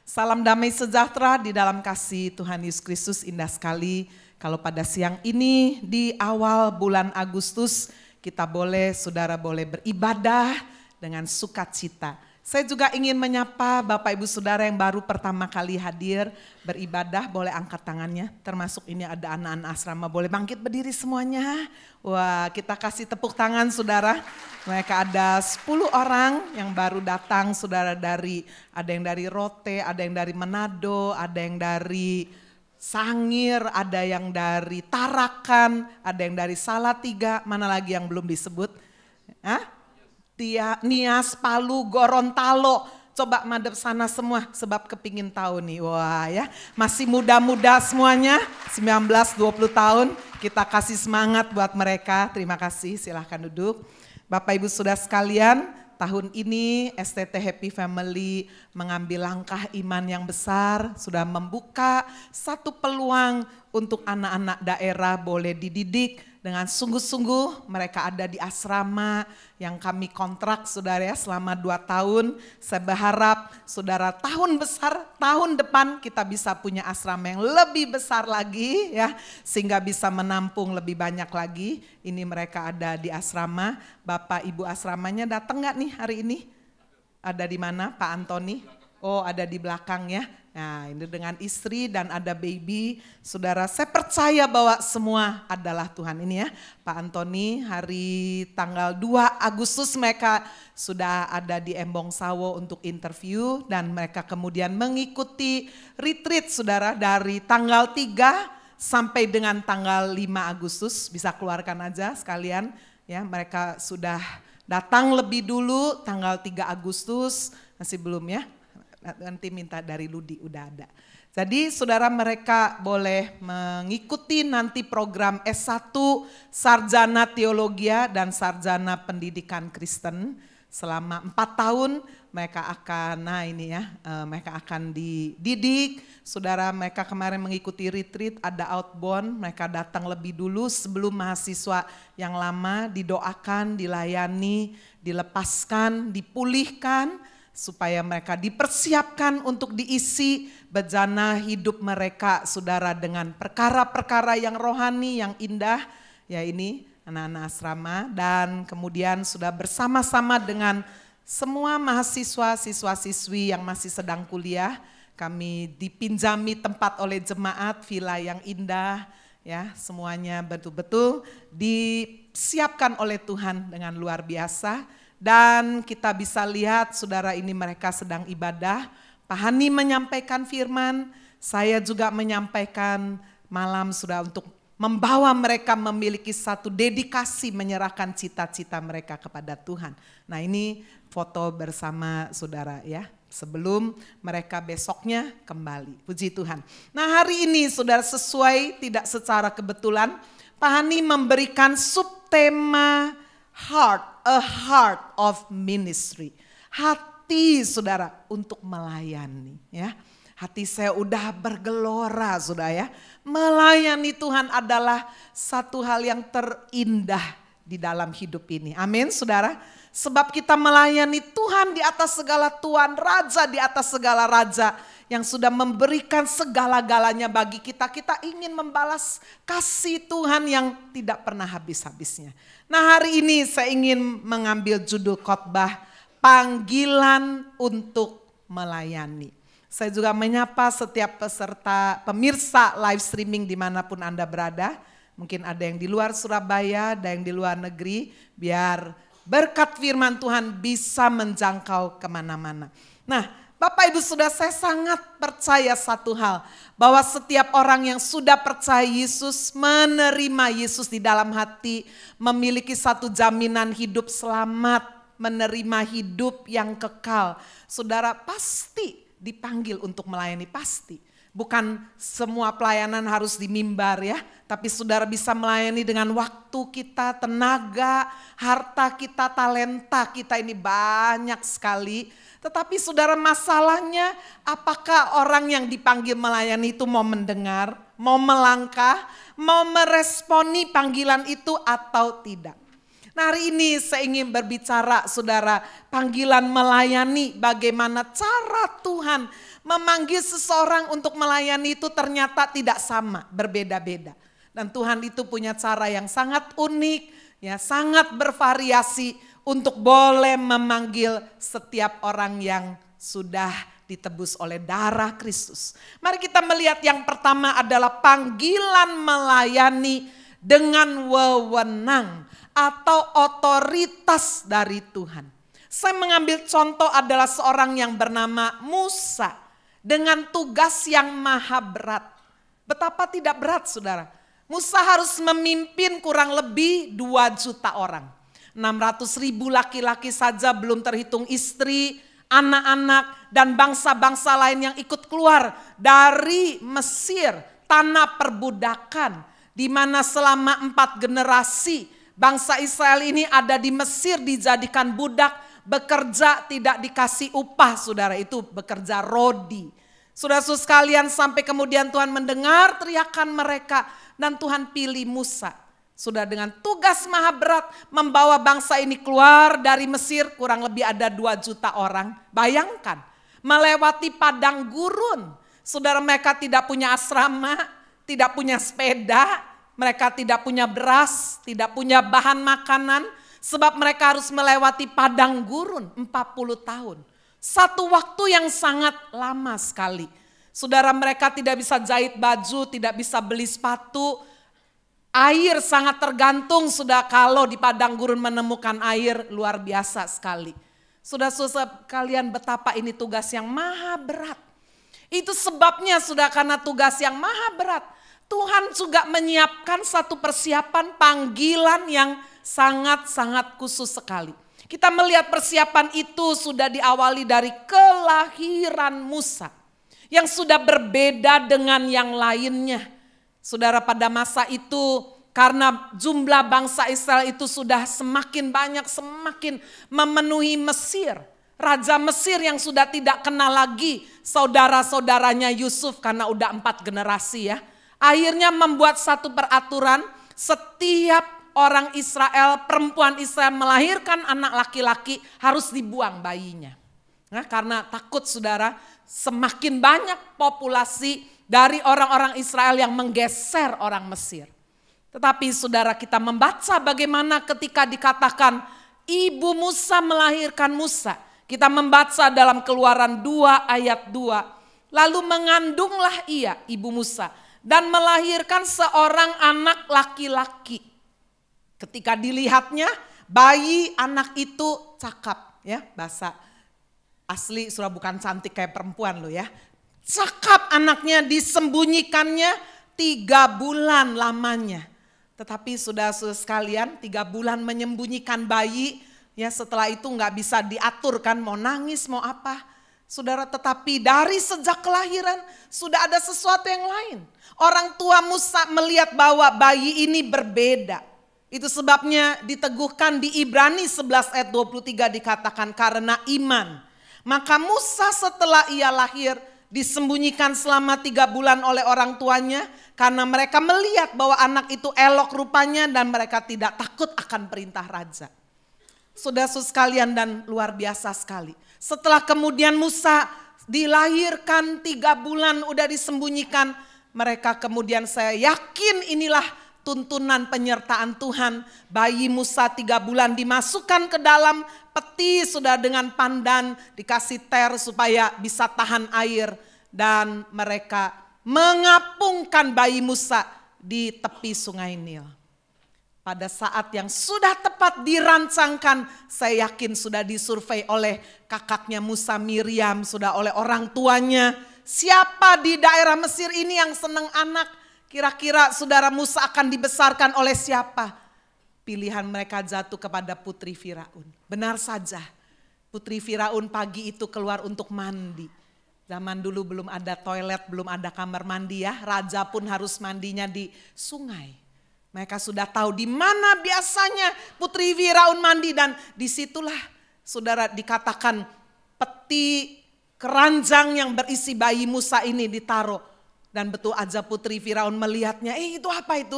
Salam damai sejahtera di dalam kasih Tuhan Yesus Kristus. Indah sekali kalau pada siang ini di awal bulan Agustus kita saudara boleh beribadah dengan sukacita. Saya juga ingin menyapa Bapak Ibu Saudara yang baru pertama kali hadir beribadah, boleh angkat tangannya. Termasuk ini ada anak-anak asrama, boleh bangkit berdiri semuanya. Wah, kita kasih tepuk tangan saudara. Mereka ada 10 orang yang baru datang saudara, ada yang dari Rote, ada yang dari Manado, ada yang dari Sangir, ada yang dari Tarakan, ada yang dari Salatiga, mana lagi yang belum disebut? Hah? Nias, Palu, Gorontalo, coba madep sana semua sebab kepingin tahu nih. Wah ya, masih muda-muda semuanya, 19-20 tahun, kita kasih semangat buat mereka. Terima kasih, silahkan duduk. Bapak Ibu Saudara sekalian, tahun ini STT Happy Family mengambil langkah iman yang besar, sudah membuka satu peluang untuk anak-anak daerah boleh dididik dengan sungguh-sungguh. Mereka ada di asrama yang kami kontrak saudara ya selama 2 tahun. Saya berharap saudara tahun depan kita bisa punya asrama yang lebih besar lagi ya, sehingga bisa menampung lebih banyak lagi. Ini mereka ada di asrama. Bapak Ibu asramanya datang nggak nih hari ini? Ada di mana Pak Antoni? Oh ada di belakang ya. Nah ini dengan istri dan ada baby. Saudara saya percaya bahwa semua adalah Tuhan ini ya. Pak Antoni hari tanggal 2 Agustus mereka sudah ada di Embong Sawo untuk interview. Dan mereka kemudian mengikuti retreat saudara dari tanggal 3 sampai dengan tanggal 5 Agustus. Bisa keluarkan aja sekalian ya, mereka sudah datang lebih dulu tanggal 3 Agustus, masih belum ya. Nanti minta dari Ludi, udah ada. Jadi saudara mereka boleh mengikuti nanti program S1 Sarjana Teologia dan Sarjana Pendidikan Kristen selama 4 tahun. Mereka akan, mereka akan dididik. Saudara mereka kemarin mengikuti retreat, ada outbound, mereka datang lebih dulu sebelum mahasiswa yang lama didoakan, dilayani, dilepaskan, dipulihkan, supaya mereka dipersiapkan untuk diisi bejana hidup mereka saudara dengan perkara-perkara yang rohani, yang indah. Ya ini anak-anak asrama dan kemudian sudah bersama-sama dengan semua mahasiswa, siswa-siswi yang masih sedang kuliah. Kami dipinjami tempat oleh jemaat, villa yang indah ya, semuanya betul-betul disiapkan oleh Tuhan dengan luar biasa. Dan kita bisa lihat saudara ini mereka sedang ibadah. Pak Hani menyampaikan firman, saya juga menyampaikan malam sudah untuk membawa mereka memiliki satu dedikasi menyerahkan cita-cita mereka kepada Tuhan. Nah ini foto bersama saudara ya, sebelum mereka besoknya kembali. Puji Tuhan. Nah hari ini saudara sesuai tidak secara kebetulan, Pak Hani memberikan subtema a heart of ministry. Hati saudara untuk melayani ya. Hati saya udah bergelora saudara ya. Melayani Tuhan adalah satu hal yang terindah di dalam hidup ini. Amin saudara. Sebab kita melayani Tuhan di atas segala Tuhan, Raja di atas segala Raja. Yang sudah memberikan segala-galanya bagi kita. Kita ingin membalas kasih Tuhan yang tidak pernah habis-habisnya. Nah hari ini saya ingin mengambil judul khotbah, panggilan untuk melayani. Saya juga menyapa setiap pemirsa live streaming dimanapun Anda berada. Mungkin ada yang di luar Surabaya, ada yang di luar negeri. Biar berkat firman Tuhan bisa menjangkau kemana-mana. Nah Bapak Ibu Saudara, saya sangat percaya satu hal, bahwa setiap orang yang sudah percaya Yesus, menerima Yesus di dalam hati, memiliki satu jaminan hidup selamat, menerima hidup yang kekal. Saudara pasti dipanggil untuk melayani, pasti. Bukan semua pelayanan harus di mimbar ya, tapi saudara bisa melayani dengan waktu kita, tenaga, harta kita, talenta kita ini banyak sekali. Tetapi saudara masalahnya apakah orang yang dipanggil melayani itu mau mendengar, Mau melangkah, mau meresponi panggilan itu atau tidak. Nah, hari ini saya ingin berbicara saudara, panggilan melayani, bagaimana cara Tuhan memanggil seseorang untuk melayani itu ternyata tidak sama, berbeda-beda. Dan Tuhan itu punya cara yang sangat unik, ya, sangat bervariasi untuk boleh memanggil setiap orang yang sudah ditebus oleh darah Kristus. Mari kita melihat yang pertama adalah panggilan melayani dengan wewenang atau otoritas dari Tuhan. Saya mengambil contoh adalah seorang yang bernama Musa dengan tugas yang maha berat. Betapa tidak berat saudara. Musa harus memimpin kurang lebih 2 juta orang. 600.000 laki-laki saja, belum terhitung istri, anak-anak, dan bangsa-bangsa lain yang ikut keluar dari Mesir, tanah perbudakan, di mana selama 4 generasi bangsa Israel ini ada di Mesir dijadikan budak, bekerja tidak dikasih upah, saudara, itu bekerja rodi. Saudara-saudara sekalian, sampai kemudian Tuhan mendengar teriakan mereka dan Tuhan pilih Musa. Sudah dengan tugas maha berat membawa bangsa ini keluar dari Mesir, kurang lebih ada 2 juta orang. Bayangkan, melewati padang gurun. Saudara, mereka tidak punya asrama, tidak punya sepeda, mereka tidak punya beras, tidak punya bahan makanan. Sebab mereka harus melewati padang gurun 40 tahun. Satu waktu yang sangat lama sekali. Saudara, mereka tidak bisa jahit baju, tidak bisa beli sepatu. Air sangat tergantung, sudah kalau di padang gurun menemukan air luar biasa sekali. Saudara-saudara kalian, betapa ini tugas yang maha berat. Itu sebabnya sudah karena tugas yang maha berat, Tuhan juga menyiapkan satu persiapan panggilan yang sangat-sangat khusus sekali. Kita melihat persiapan itu sudah diawali dari kelahiran Musa yang sudah berbeda dengan yang lainnya. Saudara, pada masa itu karena jumlah bangsa Israel itu sudah semakin banyak, semakin memenuhi Mesir. Raja Mesir yang sudah tidak kenal lagi saudara-saudaranya Yusuf karena udah 4 generasi ya. Akhirnya membuat satu peraturan, setiap orang Israel, perempuan Israel melahirkan anak laki-laki harus dibuang bayinya. Nah, karena takut saudara semakin banyak populasi dari orang-orang Israel yang menggeser orang Mesir. Tetapi saudara, kita membaca bagaimana ketika dikatakan ibu Musa melahirkan Musa. Kita membaca dalam Keluaran 2 ayat 2. Lalu mengandunglah ia, ibu Musa, dan melahirkan seorang anak laki-laki. Ketika dilihatnya, bayi anak itu cakap, ya, bahasa asli sudah bukan cantik kayak perempuan loh ya. Cakap anaknya, disembunyikannya 3 bulan lamanya. Tetapi saudara-saudara sekalian, 3 bulan menyembunyikan bayi, ya setelah itu nggak bisa diatur kan, mau nangis mau apa. Saudara, tetapi dari sejak kelahiran sudah ada sesuatu yang lain. Orang tua Musa melihat bahwa bayi ini berbeda. Itu sebabnya diteguhkan di Ibrani 11 ayat 23 dikatakan karena iman. Maka Musa setelah ia lahir disembunyikan selama 3 bulan oleh orang tuanya karena mereka melihat bahwa anak itu elok rupanya dan mereka tidak takut akan perintah raja. Saudara-saudara sekalian, dan luar biasa sekali. Setelah kemudian Musa dilahirkan 3 bulan udah disembunyikan, mereka kemudian, saya yakin inilah tuntunan penyertaan Tuhan. Bayi Musa 3 bulan dimasukkan ke dalam peti sudah dengan pandan, dikasih ter supaya bisa tahan air, dan mereka mengapungkan bayi Musa di tepi sungai Nil. Pada saat yang sudah tepat dirancangkan, saya yakin sudah disurvei oleh kakaknya Musa, Miriam, sudah oleh orang tuanya. Siapa di daerah Mesir ini yang senang anak? Kira-kira saudara Musa akan dibesarkan oleh siapa? Pilihan mereka jatuh kepada putri Firaun. Benar saja, putri Firaun pagi itu keluar untuk mandi. Zaman dulu belum ada toilet, belum ada kamar mandi ya. Raja pun harus mandinya di sungai. Mereka sudah tahu di mana biasanya putri Firaun mandi, dan disitulah saudara dikatakan peti keranjang yang berisi bayi Musa ini ditaruh. Dan betul aja putri Firaun melihatnya, itu apa itu?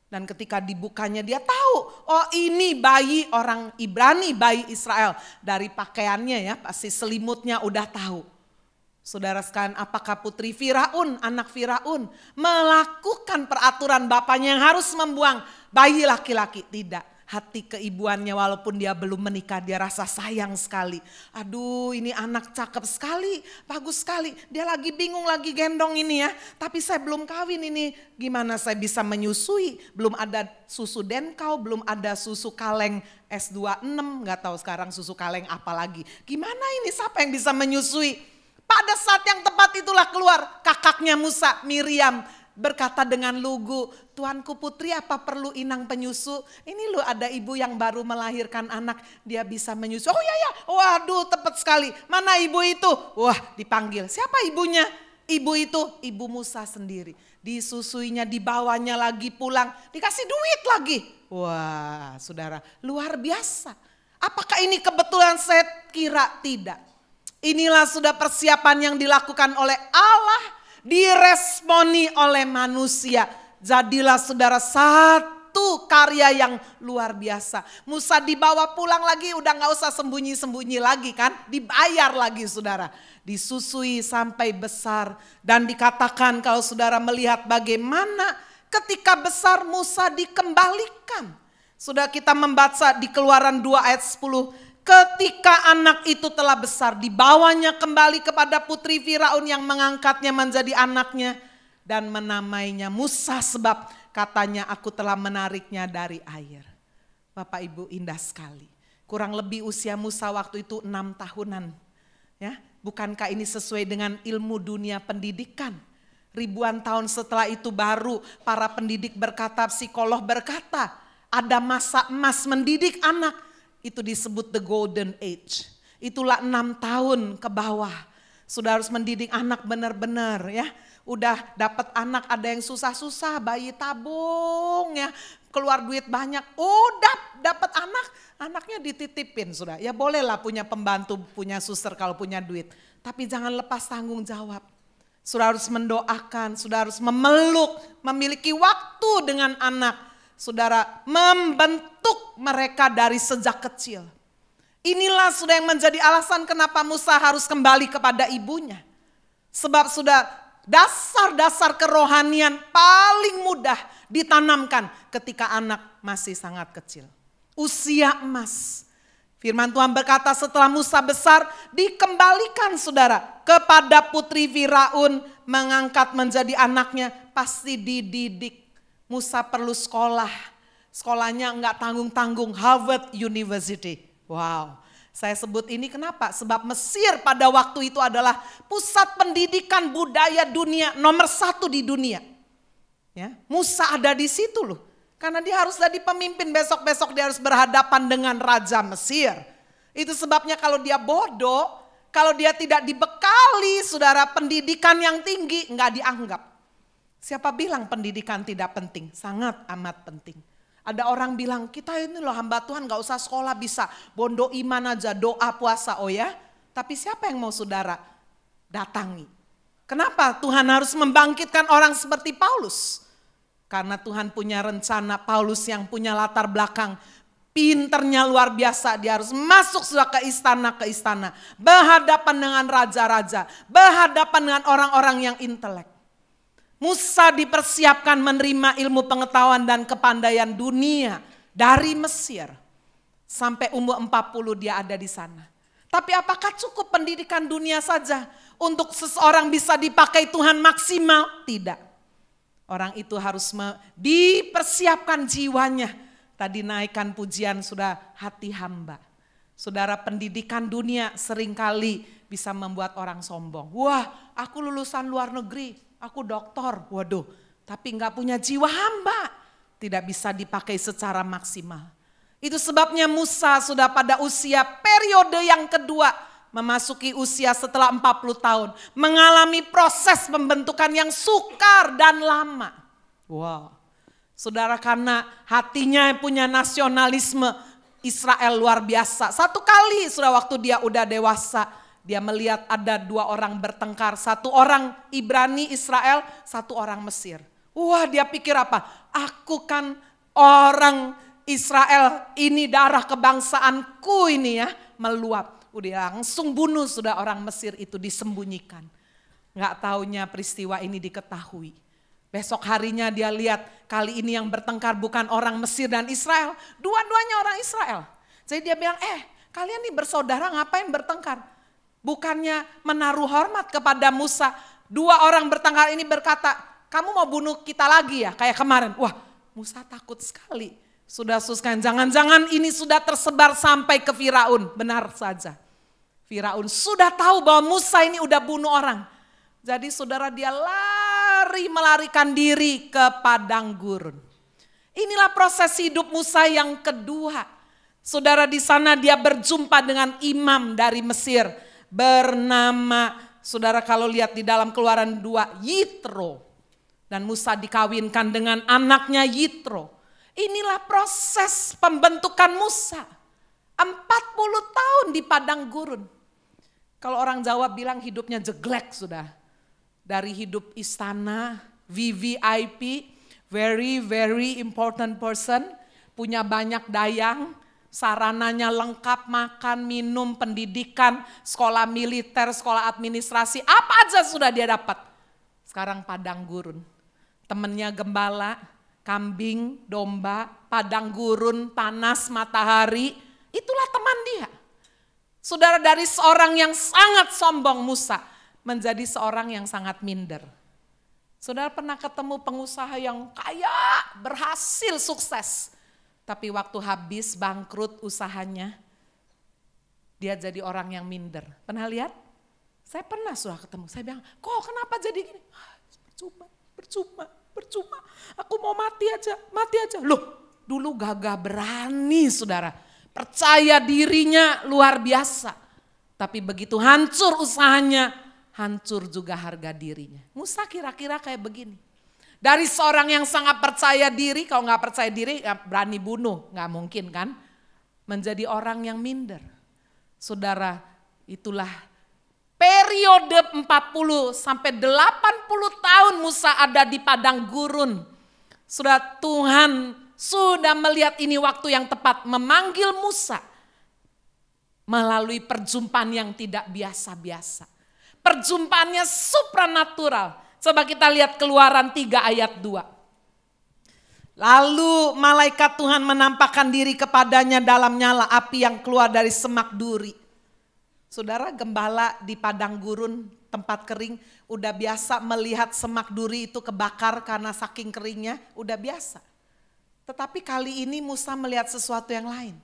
Dan ketika dibukanya dia tahu, oh ini bayi orang Ibrani, bayi Israel. Dari pakaiannya ya, pasti selimutnya udah tahu. Saudara sekalian, apakah putri Firaun, anak Firaun melakukan peraturan bapaknya yang harus membuang bayi laki-laki? Tidak. Hati keibuannya walaupun dia belum menikah, dia rasa sayang sekali. Aduh, ini anak cakep sekali, bagus sekali. Dia lagi bingung, lagi gendong ini ya. Tapi saya belum kawin ini, gimana saya bisa menyusui? Belum ada susu denkau, belum ada susu kaleng S26, gak tahu sekarang susu kaleng apa lagi. Gimana ini, siapa yang bisa menyusui? Pada saat yang tepat itulah keluar kakaknya Musa, Miriam. Berkata dengan lugu, Tuanku putri apa perlu inang penyusu? Ini loh ada ibu yang baru melahirkan anak, dia bisa menyusu. Oh ya, waduh tepat sekali. Mana ibu itu? Wah dipanggil, siapa ibunya? Ibu itu, ibu Musa sendiri. Disusuinya, dibawanya lagi pulang, dikasih duit lagi. Wah saudara, luar biasa. Apakah ini kebetulan? Saya kira tidak. Inilah sudah persiapan yang dilakukan oleh Allah, diresponi oleh manusia. Jadilah saudara satu karya yang luar biasa. Musa dibawa pulang lagi, udah gak usah sembunyi-sembunyi lagi kan. Dibayar lagi saudara. Disusui sampai besar. Dan dikatakan kalau saudara melihat bagaimana ketika besar Musa dikembalikan. Sudah kita membaca di Keluaran 2 ayat 10. Ketika anak itu telah besar, dibawanya kembali kepada putri Firaun yang mengangkatnya menjadi anaknya dan menamainya Musa sebab katanya aku telah menariknya dari air. Bapak Ibu, indah sekali. Kurang lebih usia Musa waktu itu 6 tahunan. Ya, bukankah ini sesuai dengan ilmu dunia pendidikan? Ribuan tahun setelah itu baru para pendidik berkata, psikolog berkata, ada masa emas mendidik anak. Itu disebut the golden age. Itulah 6 tahun ke bawah. Sudah harus mendidik anak benar-benar ya. Udah dapat anak ada yang susah-susah, bayi tabung ya. Keluar duit banyak, udah dapat anak, anaknya dititipin sudah. Ya bolehlah punya pembantu, punya suster kalau punya duit. Tapi jangan lepas tanggung jawab. Sudah harus mendoakan, sudah harus memeluk, memiliki waktu dengan anak. Saudara, membentuk mereka dari sejak kecil. Inilah sudah yang menjadi alasan kenapa Musa harus kembali kepada ibunya. Sebab sudah dasar-dasar kerohanian paling mudah ditanamkan ketika anak masih sangat kecil. Usia emas. Firman Tuhan berkata setelah Musa besar dikembalikan saudara kepada putri Firaun, mengangkat menjadi anaknya, pasti dididik. Musa perlu sekolah, sekolahnya enggak tanggung-tanggung, Harvard University. Wow, saya sebut ini kenapa? Sebab Mesir pada waktu itu adalah pusat pendidikan budaya dunia nomor 1 di dunia. Ya, Musa ada di situ loh, karena dia harus jadi pemimpin, besok-besok dia harus berhadapan dengan Raja Mesir. Itu sebabnya kalau dia bodoh, kalau dia tidak dibekali saudara pendidikan yang tinggi, enggak dianggap. Siapa bilang pendidikan tidak penting? Sangat amat penting. Ada orang bilang kita ini loh hamba Tuhan gak usah sekolah bisa bondo iman aja, doa puasa, oh ya. Tapi siapa yang mau saudara datangi? Kenapa Tuhan harus membangkitkan orang seperti Paulus? Karena Tuhan punya rencana. Paulus yang punya latar belakang pinternya luar biasa, dia harus masuk sudah ke istana, berhadapan dengan raja-raja, berhadapan dengan orang-orang yang intelek. Musa dipersiapkan menerima ilmu pengetahuan dan kepandaian dunia dari Mesir. Sampai umur 40 dia ada di sana. Tapi apakah cukup pendidikan dunia saja untuk seseorang bisa dipakai Tuhan maksimal? Tidak. Orang itu harus dipersiapkan jiwanya. Tadi naikkan pujian sudah hati hamba. Saudara, pendidikan dunia seringkali bisa membuat orang sombong. Wah, aku lulusan luar negeri, aku doktor. Waduh, tapi enggak punya jiwa hamba. Tidak bisa dipakai secara maksimal. Itu sebabnya Musa sudah pada usia periode yang kedua, memasuki usia setelah 40 tahun, mengalami proses pembentukan yang sukar dan lama. Wow. Saudara, karena hatinya punya nasionalisme Israel luar biasa. Satu kali sudah waktu dia udah dewasa, Dia melihat ada 2 orang bertengkar, 1 orang Ibrani Israel, 1 orang Mesir. Wah, dia pikir apa? Aku kan orang Israel, ini darah kebangsaanku ini ya, meluap. Udah langsung bunuh sudah orang Mesir itu, disembunyikan. Nggak taunya peristiwa ini diketahui. Besok harinya dia lihat kali ini yang bertengkar bukan orang Mesir dan Israel, dua-duanya orang Israel. Jadi dia bilang, kalian nih bersaudara ngapain bertengkar? Bukannya menaruh hormat kepada Musa. 2 orang bertengkar ini berkata, kamu mau bunuh kita lagi ya kayak kemarin. Wah, Musa takut sekali. Sudah suskan, jangan-jangan ini sudah tersebar sampai ke Firaun. Benar saja. Firaun sudah tahu bahwa Musa ini udah bunuh orang. Jadi saudara, dia melarikan diri ke padang gurun. Inilah proses hidup Musa yang kedua. Saudara, di sana dia berjumpa dengan imam dari Mesir bernama, saudara kalau lihat di dalam Keluaran 2, Yitro. Dan Musa dikawinkan dengan anaknya Yitro. Inilah proses pembentukan Musa. 40 tahun di padang gurun. Kalau orang Jawa bilang hidupnya jeglek sudah. Dari hidup istana, VVIP, very very important person, punya banyak dayang, sarananya lengkap, makan, minum, pendidikan, sekolah militer, sekolah administrasi, apa aja sudah dia dapat. Sekarang padang gurun. Temennya gembala, kambing, domba, padang gurun, panas, matahari, itulah teman dia. Saudara, dari seorang yang sangat sombong Musa menjadi seorang yang sangat minder. Saudara pernah ketemu pengusaha yang kaya, berhasil, sukses. Tapi waktu habis bangkrut usahanya, dia jadi orang yang minder. Pernah lihat? Saya pernah sudah ketemu, saya bilang, kok kenapa jadi gini? Percuma. Aku mau mati aja. Loh, dulu gagah berani saudara. Percaya dirinya luar biasa. Tapi begitu hancur usahanya, hancur juga harga dirinya. Musa kira-kira kayak begini. Dari seorang yang sangat percaya diri, kalau nggak percaya diri berani bunuh, nggak mungkin kan? Menjadi orang yang minder. Saudara, itulah periode 40 sampai 80 tahun Musa ada di padang gurun. Sudah Tuhan sudah melihat ini waktu yang tepat memanggil Musa melalui perjumpaan yang tidak biasa-biasa. Perjumpaannya supranatural. Coba kita lihat Keluaran 3 ayat 2. Lalu malaikat Tuhan menampakkan diri kepadanya dalam nyala api yang keluar dari semak duri. Saudara, gembala di padang gurun tempat kering udah biasa melihat semak duri itu kebakar karena saking keringnya, udah biasa. Tetapi kali ini Musa melihat sesuatu yang lain.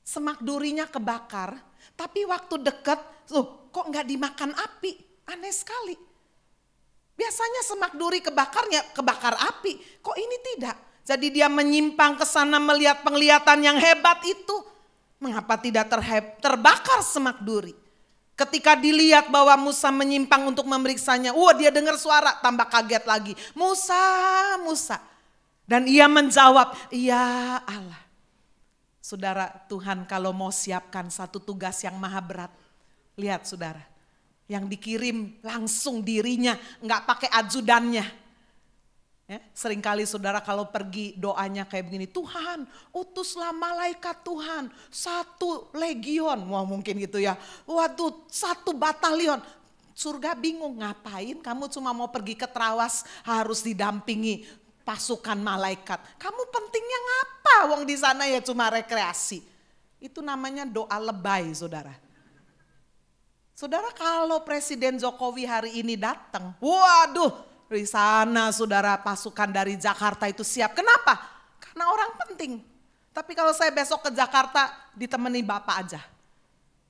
Semak durinya kebakar, tapi waktu dekat, kok nggak dimakan api? Aneh sekali. Biasanya semak duri kebakarnya kebakar api, kok ini tidak? Jadi dia menyimpang ke sana melihat penglihatan yang hebat itu. Mengapa tidak terbakar semak duri? Ketika dilihat bahwa Musa menyimpang untuk memeriksanya, dia dengar suara, tambah kaget lagi. Musa. Dan ia menjawab, ya Allah. Saudara, Tuhan kalau mau siapkan satu tugas yang maha berat. Lihat saudara, yang dikirim langsung dirinya, enggak pakai ajudannya. Ya, seringkali saudara kalau pergi doanya kayak begini, Tuhan utuslah malaikat Tuhan 1 legion, wah mungkin gitu ya, waduh 1 batalion. Surga bingung, ngapain kamu cuma mau pergi ke Trawas harus didampingi pasukan malaikat. Kamu pentingnya ngapa, wong di sana ya cuma rekreasi. Itu namanya doa lebay saudara. Saudara, kalau Presiden Jokowi hari ini datang, waduh, di sana saudara pasukan dari Jakarta itu siap. Kenapa? Karena orang penting. Tapi kalau saya besok ke Jakarta ditemani Bapak aja.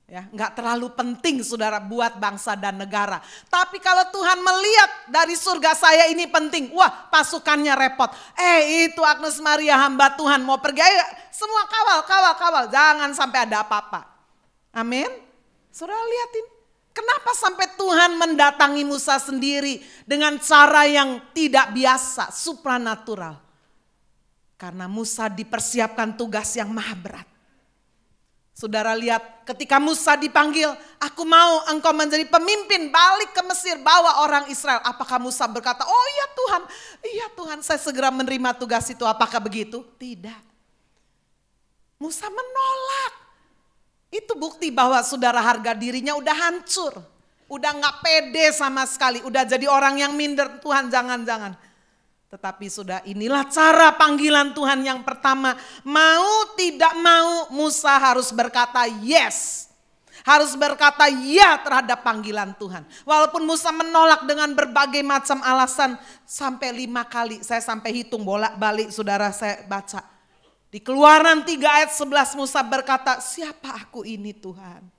Ya, enggak terlalu penting saudara buat bangsa dan negara. Tapi kalau Tuhan melihat dari surga saya ini penting, wah pasukannya repot. Itu Agnes Maria hamba Tuhan mau pergi, ayo semua kawal. Jangan sampai ada apa-apa. Amin. Saudara lihatin. Kenapa sampai Tuhan mendatangi Musa sendiri dengan cara yang tidak biasa, supranatural? Karena Musa dipersiapkan tugas yang maha berat. Saudara lihat ketika Musa dipanggil, aku mau engkau menjadi pemimpin balik ke Mesir, bawa orang Israel. Apakah Musa berkata, oh iya Tuhan saya segera menerima tugas itu. Apakah begitu? Tidak. Musa menolak. Itu bukti bahwa saudara harga dirinya udah hancur. Udah gak pede sama sekali, udah jadi orang yang minder. Tuhan jangan. Tetapi sudah inilah cara panggilan Tuhan yang pertama. Mau tidak mau Musa harus berkata yes. Harus berkata ya terhadap panggilan Tuhan. Walaupun Musa menolak dengan berbagai macam alasan. Sampai 5 kali saya sampai hitung bolak-balik saudara saya baca. Di Keluaran 3 ayat 11 Musa berkata, siapa aku ini Tuhan?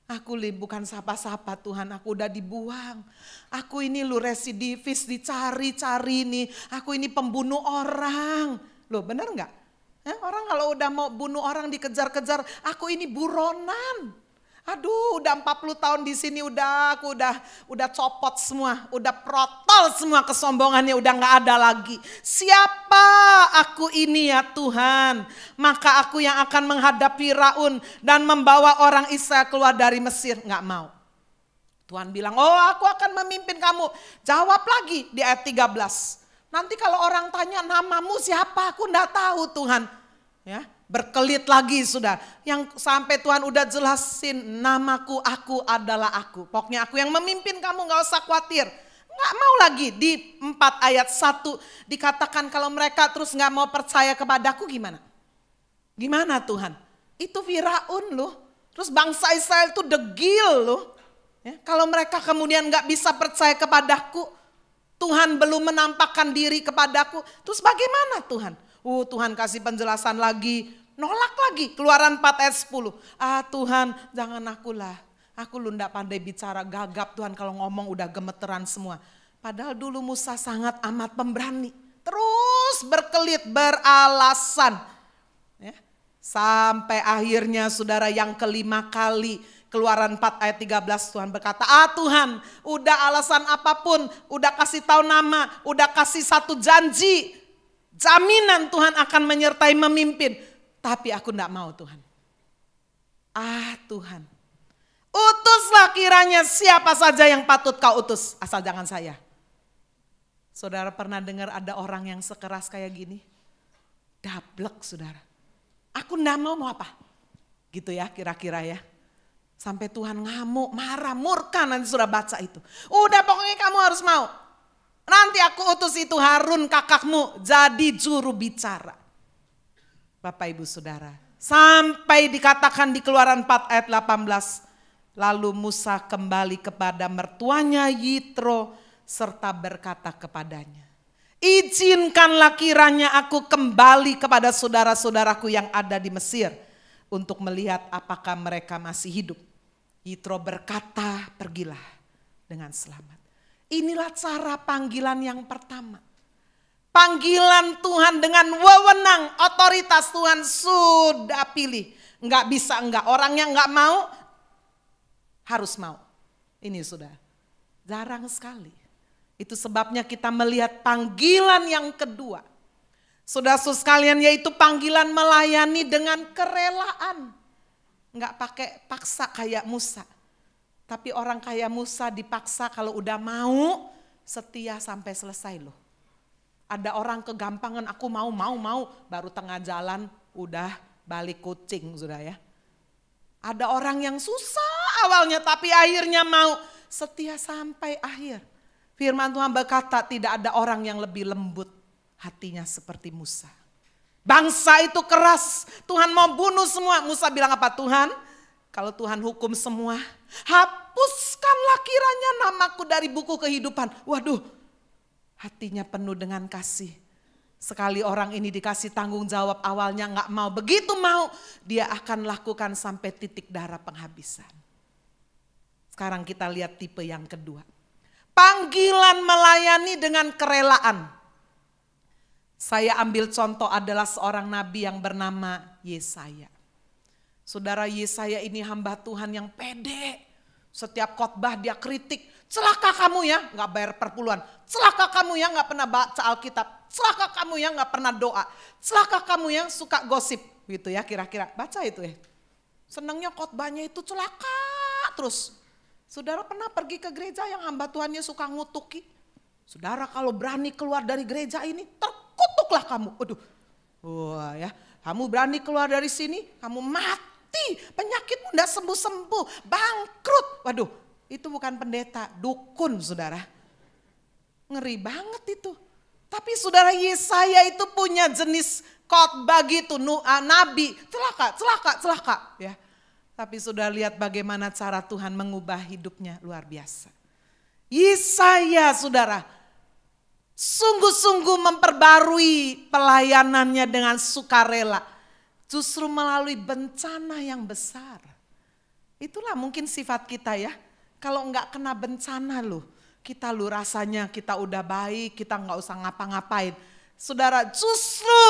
Aku bukan sapa-sapa Tuhan, aku udah dibuang. Aku ini residivis dicari-cari nih. Aku ini pembunuh orang. Loh benar gak? Orang kalau udah mau bunuh orang dikejar-kejar, aku ini buronan. Aduh udah 40 tahun di sini aku udah copot semua, udah protol semua kesombongannya udah gak ada lagi. Siapa aku ini ya Tuhan? Maka aku yang akan menghadapi Firaun dan membawa orang Israel keluar dari Mesir. Gak mau. Tuhan bilang, oh aku akan memimpin kamu. Jawab lagi di ayat 13. Nanti kalau orang tanya namamu siapa? Aku gak tahu Tuhan. Ya. Berkelit lagi sudah. Yang sampai Tuhan udah jelasin namaku, aku adalah aku. Pokoknya aku yang memimpin kamu, gak usah khawatir. Gak mau lagi di 4 ayat 1 dikatakan kalau mereka terus gak mau percaya kepadaku gimana? Gimana Tuhan? Itu Firaun loh. Terus bangsa Israel itu degil loh. Ya, kalau mereka kemudian gak bisa percaya kepadaku, Tuhan belum menampakkan diri kepadaku. Terus bagaimana Tuhan? Tuhan kasih penjelasan lagi, nolak lagi. Keluaran 4 ayat 10. Tuhan jangan akulah. Aku lu ndak pandai bicara, gagap Tuhan kalau ngomong udah gemeteran semua. Padahal dulu Musa sangat amat pemberani. Terus berkelit, beralasan. Ya. Sampai akhirnya saudara yang kelima kali. Keluaran 4 ayat 13 Tuhan berkata, Tuhan udah alasan apapun, udah kasih tahu nama, udah kasih satu janji. Jaminan Tuhan akan menyertai memimpin. Tapi aku tidak mau Tuhan. Tuhan. Utuslah kiranya siapa saja yang patut kau utus. Asal jangan saya. Saudara pernah dengar ada orang yang sekeras kayak gini? Dablek saudara. Aku tidak mau apa? Gitu ya kira-kira ya. Sampai Tuhan ngamuk, marah, murka, nanti sudah baca itu. Udah pokoknya kamu harus mau. Nanti aku utus itu Harun kakakmu jadi juru bicara. Bapak ibu saudara. Sampai dikatakan di Keluaran 4 ayat 18. Lalu Musa kembali kepada mertuanya Yitro serta berkata kepadanya. Izinkanlah kiranya aku kembali kepada saudara-saudaraku yang ada di Mesir. Untuk melihat apakah mereka masih hidup. Yitro berkata pergilah dengan selamat. Inilah cara panggilan yang pertama. Panggilan Tuhan dengan wewenang, otoritas Tuhan sudah pilih. Enggak bisa enggak, orangnya enggak mau, harus mau. Ini sudah jarang sekali. Itu sebabnya kita melihat panggilan yang kedua. Saudara-saudara sekalian, yaitu panggilan melayani dengan kerelaan. Enggak pakai paksa kayak Musa. Tapi orang kayak Musa dipaksa kalau udah mau setia sampai selesai loh. Ada orang kegampangan aku mau baru tengah jalan udah balik kucing sudah ya. Ada orang yang susah awalnya tapi akhirnya mau setia sampai akhir. Firman Tuhan berkata tidak ada orang yang lebih lembut hatinya seperti Musa. Bangsa itu keras, Tuhan mau bunuh semua. Musa bilang apa? Tuhan, kalau Tuhan hukum semua, hapuskanlah kiranya namaku dari buku kehidupan. Waduh, hatinya penuh dengan kasih. Sekali orang ini dikasih tanggung jawab awalnya gak mau. Begitu mau, dia akan lakukan sampai titik darah penghabisan. Sekarang kita lihat tipe yang kedua. Panggilan melayani dengan kerelaan. Saya ambil contoh adalah seorang nabi yang bernama Yesaya. Saudara, Yesaya ini hamba Tuhan yang pede. Setiap khotbah dia kritik. Celaka kamu ya gak bayar perpuluhan. Celaka kamu yang gak pernah baca Alkitab. Celaka kamu yang gak pernah doa. Celaka kamu yang suka gosip. Gitu ya kira-kira. Baca itu ya. Senangnya khotbahnya itu celaka terus. Saudara pernah pergi ke gereja yang hamba Tuhannya suka ngutuki? Saudara kalau berani keluar dari gereja ini, terkutuklah kamu. Waduh, wah ya, kamu berani keluar dari sini, kamu mati. Penyakitmu tidak sembuh-sembuh, bangkrut. Waduh, itu bukan pendeta, dukun saudara. Ngeri banget itu. Tapi saudara, Yesaya itu punya jenis khotbah gitu, nabi, celaka. Ya. Tapi sudah lihat bagaimana cara Tuhan mengubah hidupnya, luar biasa. Yesaya saudara, sungguh-sungguh memperbarui pelayanannya dengan sukarela. Justru melalui bencana yang besar. Itulah mungkin sifat kita ya. Kalau enggak kena bencana loh, kita rasanya kita udah baik, kita enggak usah ngapa-ngapain. Saudara, justru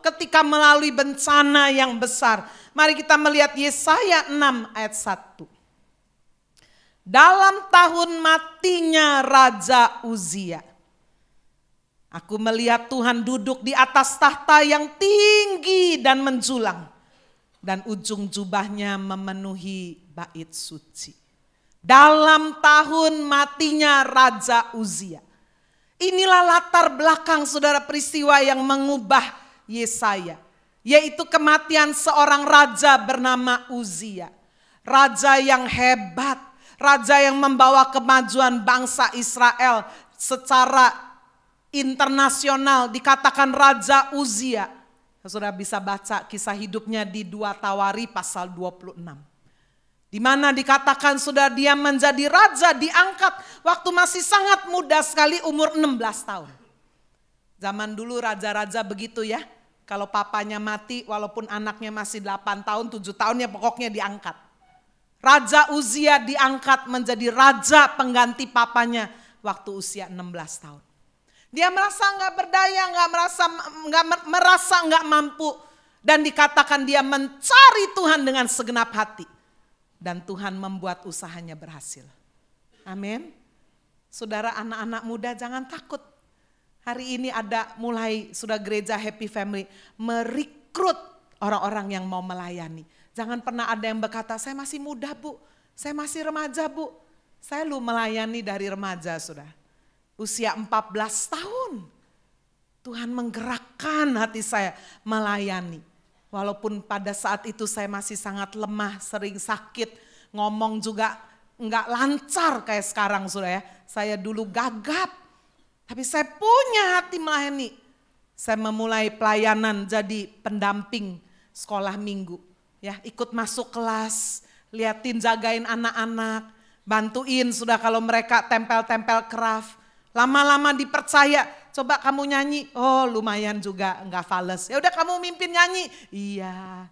ketika melalui bencana yang besar. Mari kita melihat Yesaya 6 ayat 1. Dalam tahun matinya Raja Uzia, aku melihat Tuhan duduk di atas tahta yang tinggi dan menjulang. Dan ujung jubahnya memenuhi bait suci. Dalam tahun matinya Raja Uzia. Inilah latar belakang saudara peristiwa yang mengubah Yesaya. Yaitu kematian seorang raja bernama Uzia. Raja yang hebat. Raja yang membawa kemajuan bangsa Israel secara internasional. Dikatakan Raja Uzia. Saudara bisa baca kisah hidupnya di 2 Tawari pasal 26. Di mana dikatakan sudah dia menjadi raja diangkat waktu masih sangat muda sekali, umur 16 tahun. Zaman dulu raja-raja begitu ya. Kalau papanya mati walaupun anaknya masih 8 tahun, 7 tahun ya pokoknya diangkat. Raja Uzia diangkat menjadi raja pengganti papanya waktu usia 16 tahun. Dia merasa nggak berdaya, merasa nggak mampu. Dan dikatakan dia mencari Tuhan dengan segenap hati. Dan Tuhan membuat usahanya berhasil. Amin. Saudara, anak-anak muda jangan takut. Hari ini ada mulai sudah gereja Happy Family merekrut orang-orang yang mau melayani. Jangan pernah ada yang berkata, saya masih muda bu, saya masih remaja bu. Saya lu melayani dari remaja sudah. Usia 14 tahun. Tuhan menggerakkan hati saya melayani. Walaupun pada saat itu saya masih sangat lemah, sering sakit, ngomong juga enggak lancar kayak sekarang sudah ya. Saya dulu gagap, tapi saya punya hati melayani. Saya memulai pelayanan jadi pendamping sekolah minggu. Ya, ikut masuk kelas, liatin jagain anak-anak, bantuin sudah kalau mereka tempel-tempel craft. Lama-lama dipercaya, coba kamu nyanyi, oh lumayan juga enggak fales. Ya udah kamu mimpin nyanyi, iya.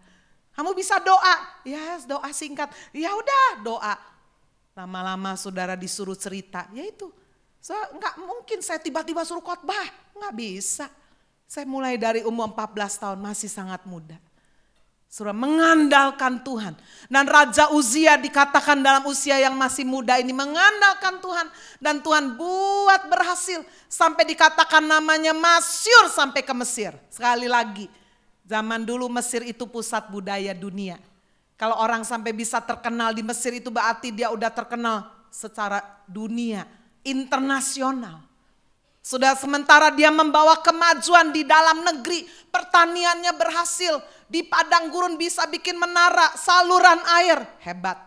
Kamu bisa doa, ya doa singkat, ya udah doa. Lama-lama saudara disuruh cerita, ya itu. Enggak mungkin saya tiba-tiba suruh khotbah, enggak bisa. Saya mulai dari umur 14 tahun, masih sangat muda. Saudara mengandalkan Tuhan. Dan Raja Uzia dikatakan dalam usia yang masih muda ini mengandalkan Tuhan. Dan Tuhan buat berhasil. Sampai dikatakan namanya masyhur sampai ke Mesir. Sekali lagi, zaman dulu Mesir itu pusat budaya dunia. Kalau orang sampai bisa terkenal di Mesir itu berarti dia udah terkenal secara dunia, internasional. Sudah sementara dia membawa kemajuan di dalam negeri, pertaniannya berhasil. Di padang gurun bisa bikin menara, saluran air, hebat.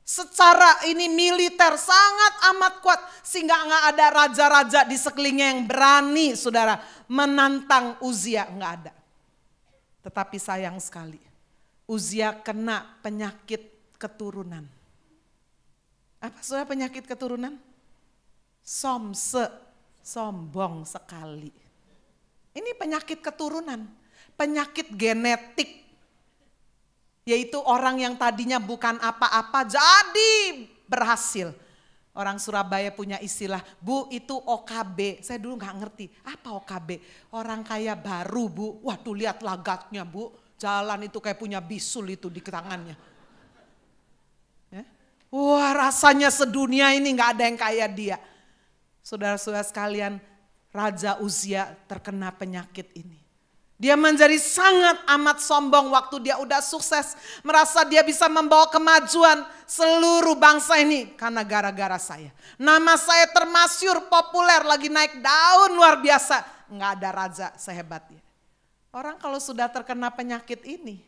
Secara ini militer sangat amat kuat. Sehingga nggak ada raja-raja di sekelilingnya yang berani saudara menantang Uzia, nggak ada. Tetapi sayang sekali, Uzia kena penyakit keturunan. Apa saudara penyakit keturunan? Sombong sekali. Ini penyakit keturunan, penyakit genetik. Yaitu orang yang tadinya bukan apa-apa jadi berhasil. Orang Surabaya punya istilah, bu itu OKB. Saya dulu gak ngerti, apa OKB? Orang kaya baru bu, waduh lihat lagatnya bu. Jalan itu kayak punya bisul itu di tangannya. Ya? Wah rasanya sedunia ini gak ada yang kaya dia. Saudara-saudara sekalian, Raja Uzia terkena penyakit ini. Dia menjadi sangat amat sombong waktu dia udah sukses. Merasa dia bisa membawa kemajuan seluruh bangsa ini karena gara-gara saya. Nama saya termasyur, populer, lagi naik daun luar biasa. Nggak ada raja sehebat dia. Orang kalau sudah terkena penyakit ini,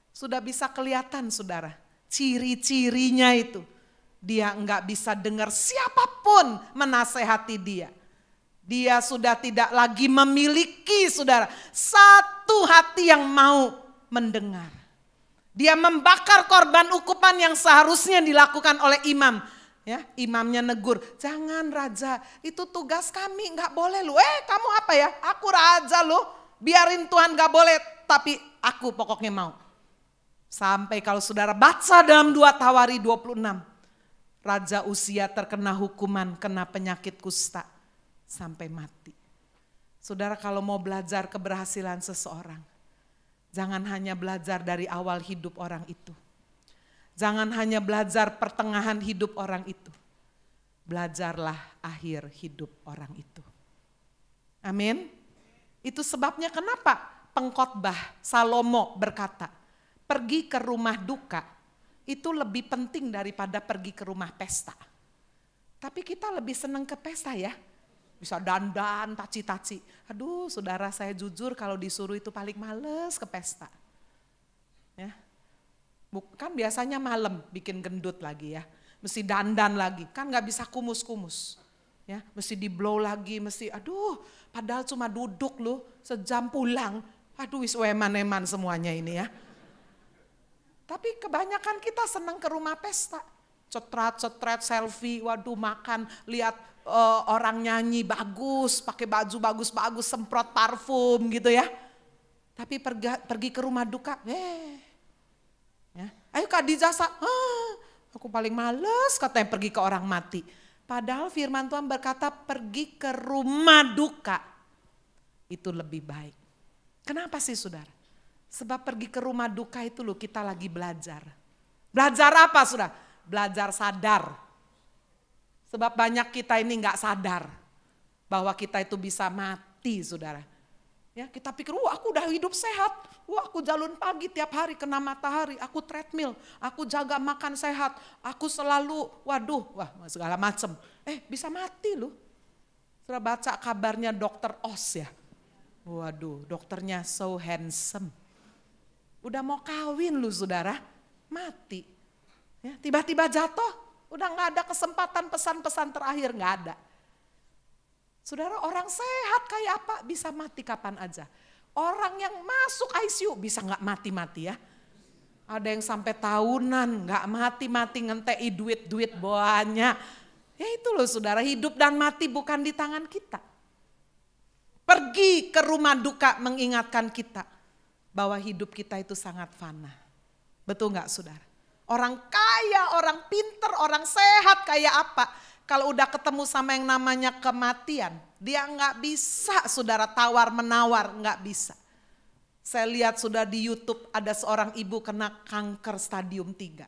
sudah bisa kelihatan saudara. Ciri-cirinya itu. Dia nggak bisa dengar siapapun menasehati dia. Dia sudah tidak lagi memiliki saudara satu hati yang mau mendengar. Dia membakar korban ukupan yang seharusnya dilakukan oleh imam. Ya, imamnya negur, jangan raja, itu tugas kami, nggak boleh lu. Kamu apa ya? Aku raja lu, biarin Tuhan nggak boleh, tapi aku pokoknya mau. Sampai kalau saudara baca dalam 2 Tawari 26, Raja Uzia terkena hukuman, kena penyakit kusta sampai mati. Saudara kalau mau belajar keberhasilan seseorang, jangan hanya belajar dari awal hidup orang itu. Jangan hanya belajar pertengahan hidup orang itu. Belajarlah akhir hidup orang itu. Amin. Itu sebabnya kenapa pengkhotbah Salomo berkata, pergi ke rumah duka itu lebih penting daripada pergi ke rumah pesta. Tapi kita lebih senang ke pesta ya. Bisa dandan, taci-taci. Aduh saudara, saya jujur kalau disuruh itu paling males ke pesta. Ya. Bukan biasanya malam bikin gendut lagi ya. Mesti dandan lagi, kan gak bisa kumus-kumus. Ya, mesti di blow lagi, mesti aduh padahal cuma duduk loh, sejam pulang. Aduh eman-eman semuanya ini ya. Tapi kebanyakan kita senang ke rumah pesta. Cetrat-cetrat selfie, waduh makan, lihat orang nyanyi bagus, pakai baju bagus-bagus, semprot parfum gitu ya. Tapi pergi ke rumah duka, ya. Ayo Kak Dijasa, aku paling males katanya pergi ke orang mati. Padahal firman Tuhan berkata pergi ke rumah duka itu lebih baik. Kenapa sih saudara? Sebab pergi ke rumah duka itu loh kita lagi belajar. Belajar apa saudara? Belajar sadar. Sebab banyak kita ini gak sadar bahwa kita itu bisa mati saudara. Ya, kita pikir, aku udah hidup sehat. Aku jalan pagi tiap hari kena matahari. Aku treadmill, aku jaga makan sehat. Aku selalu, segala macem. Bisa mati loh. Sudah baca kabarnya Dr. Oz ya. Waduh, dokternya so handsome. Udah mau kawin lu saudara, mati. Ya, tiba-tiba jatuh, udah gak ada kesempatan pesan-pesan terakhir, gak ada. Saudara, orang sehat kayak apa bisa mati kapan aja. Orang yang masuk ICU bisa gak mati-mati ya. Ada yang sampai tahunan gak mati-mati ngentei duit-duit banyak. Ya itu loh saudara, hidup dan mati bukan di tangan kita. Pergi ke rumah duka mengingatkan kita bahwa hidup kita itu sangat fana. Betul gak saudara? Orang kaya, orang pinter, orang sehat kayak apa. Kalau udah ketemu sama yang namanya kematian, dia gak bisa saudara tawar menawar, gak bisa. Saya lihat sudah di YouTube ada seorang ibu kena kanker stadium 3.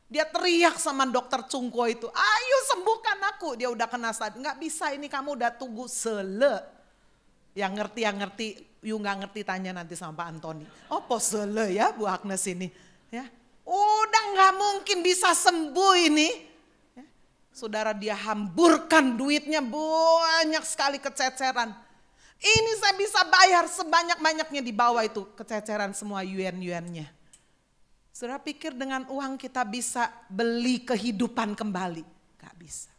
Dia teriak sama dokter Cungko itu, ayo sembuhkan aku. Dia udah kena stadium, gak bisa ini kamu udah tunggu sele. Yang ngerti, you gak ngerti tanya nanti sama Pak Antoni. Oh sele ya Bu Agnes ini. Ya. Udah gak mungkin bisa sembuh ini. Ya. Saudara dia hamburkan duitnya banyak sekali kececeran. Ini saya bisa bayar sebanyak-banyaknya di bawah itu kececeran semua yuan-yuannya. Saudara pikir dengan uang kita bisa beli kehidupan kembali? Gak bisa.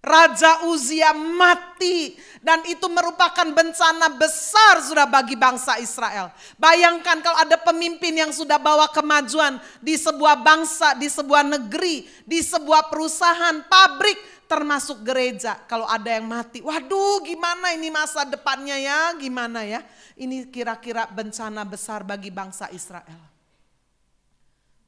Raja Uzia mati dan itu merupakan bencana besar sudah bagi bangsa Israel. Bayangkan kalau ada pemimpin yang sudah bawa kemajuan di sebuah bangsa, di sebuah negeri, di sebuah perusahaan, pabrik, termasuk gereja. Kalau ada yang mati, waduh gimana ini masa depannya ya, gimana ya. Ini kira-kira bencana besar bagi bangsa Israel.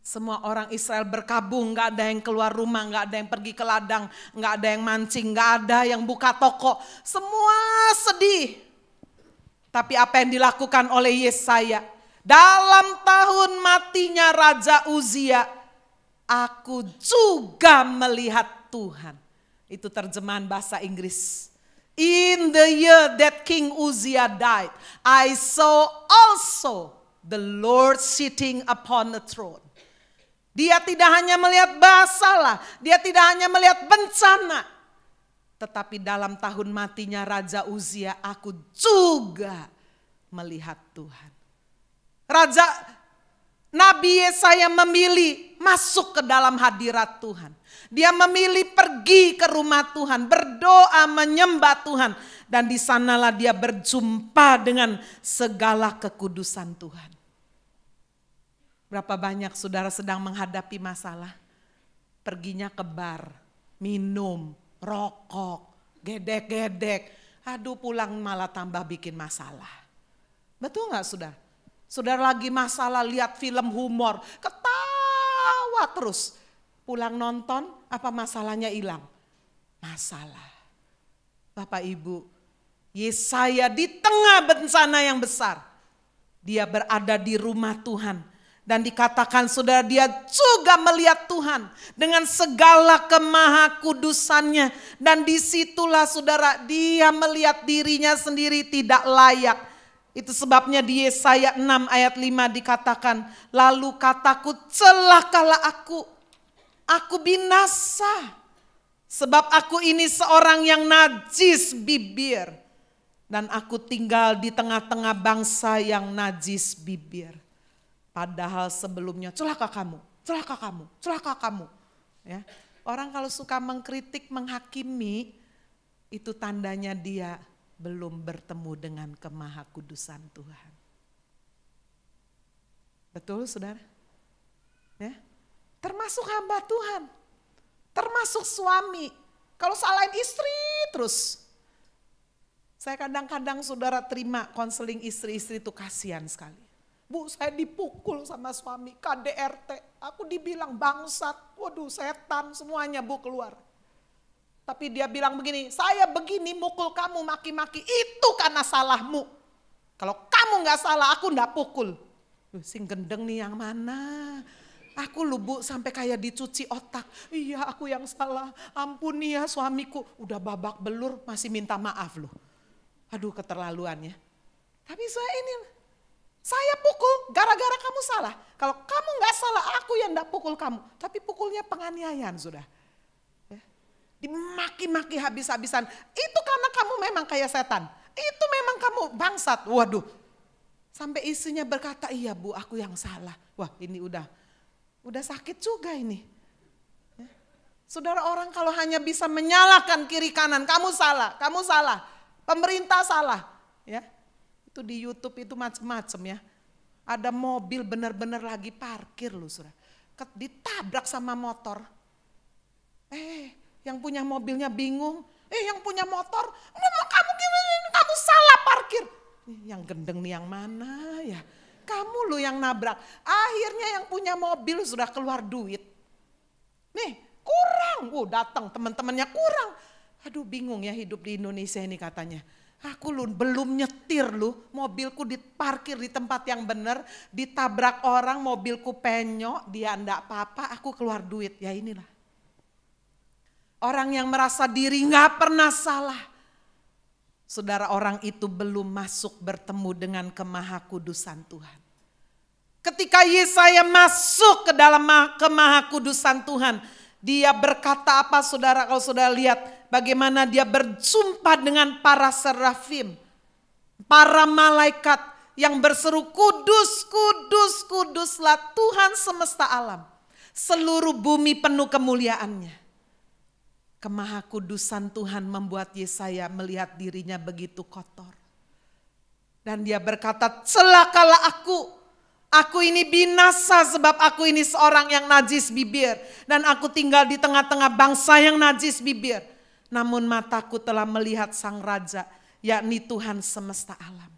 Semua orang Israel berkabung, gak ada yang keluar rumah, gak ada yang pergi ke ladang, gak ada yang mancing, gak ada yang buka toko. Semua sedih. Tapi apa yang dilakukan oleh Yesaya? Dalam tahun matinya Raja Uzia, aku juga melihat Tuhan. Itu terjemahan bahasa Inggris. In the year that King Uzziah died, I saw also the Lord sitting upon the throne. Dia tidak hanya melihat masalah, dia tidak hanya melihat bencana. Tetapi dalam tahun matinya Raja Uzziah, aku juga melihat Tuhan. Nabi Yesaya memilih masuk ke dalam hadirat Tuhan. Dia memilih pergi ke rumah Tuhan, berdoa menyembah Tuhan. Dan di sanalah dia berjumpa dengan segala kekudusan Tuhan. Berapa banyak saudara sedang menghadapi masalah, perginya ke bar, minum, rokok, gedek-gedek. Aduh, pulang malah tambah bikin masalah. Betul gak saudara? Saudara lagi masalah lihat film humor, ketawa terus. Pulang nonton, apa masalahnya hilang? Masalah. Bapak Ibu, Yesaya di tengah bencana yang besar, dia berada di rumah Tuhan. Dan dikatakan saudara, dia juga melihat Tuhan dengan segala kemahakudusannya. Dan disitulah saudara, dia melihat dirinya sendiri tidak layak. Itu sebabnya di Yesaya 6 ayat 5 dikatakan, lalu kataku, celakalah aku binasa. Sebab aku ini seorang yang najis bibir. Dan aku tinggal di tengah-tengah bangsa yang najis bibir. Padahal sebelumnya celaka kamu, celaka kamu, celaka kamu. Ya. Orang kalau suka mengkritik, menghakimi, itu tandanya dia belum bertemu dengan kemahakudusan Tuhan. Betul saudara? Ya. Termasuk hamba Tuhan, termasuk suami. Kalau salahin istri terus. Saya kadang-kadang saudara terima konseling istri-istri itu kasihan sekali. Bu, saya dipukul sama suami, KDRT, aku dibilang bangsat, waduh setan semuanya bu keluar. Tapi dia bilang begini, saya begini mukul kamu maki-maki, itu karena salahmu. Kalau kamu gak salah aku gak pukul. Sing gendeng nih yang mana? Aku lu bu sampai kayak dicuci otak. Iya aku yang salah, ampuni ya suamiku. Udah babak belur masih minta maaf loh. Aduh keterlaluannya. Tapi saya pukul gara-gara kamu salah. Kalau kamu gak salah aku yang gak pukul kamu. Tapi pukulnya penganiayaan sudah. Ya. Dimaki-maki habis-habisan. Itu karena kamu memang kayak setan. Itu memang kamu bangsat. Waduh. Sampai istrinya berkata, iya bu aku yang salah. Wah ini udah sakit juga ini. Ya. Saudara, orang kalau hanya bisa menyalahkan kiri kanan. Kamu salah, pemerintah salah. Ya. Itu di YouTube itu macam-macam ya. Ada mobil benar-benar lagi parkir loh saudara. Ditabrak sama motor. Yang punya mobilnya bingung. Yang punya motor, kamu salah parkir. Yang gendeng nih yang mana ya? Kamu loh yang nabrak. Akhirnya yang punya mobil sudah keluar duit. Nih kurang. Datang teman-temannya kurang. Aduh bingung ya hidup di Indonesia ini katanya. Aku lu belum nyetir lu, mobilku diparkir di tempat yang benar, ditabrak orang, mobilku penyok, dia enggak apa-apa, aku keluar duit. Ya inilah. Orang yang merasa diri gak pernah salah. Saudara, orang itu belum masuk bertemu dengan kemahakudusan Tuhan. Ketika Yesaya masuk ke dalam kemahakudusan Tuhan, dia berkata apa saudara? Kalau saudara lihat bagaimana dia berjumpa dengan para serafim, para malaikat yang berseru, kudus, kudus, kuduslah Tuhan semesta alam. Seluruh bumi penuh kemuliaannya. Kemahakudusan Tuhan membuat Yesaya melihat dirinya begitu kotor. Dan dia berkata, celakalah aku ini binasa sebab aku ini seorang yang najis bibir. Dan aku tinggal di tengah-tengah bangsa yang najis bibir. Namun mataku telah melihat sang raja, yakni Tuhan semesta alam.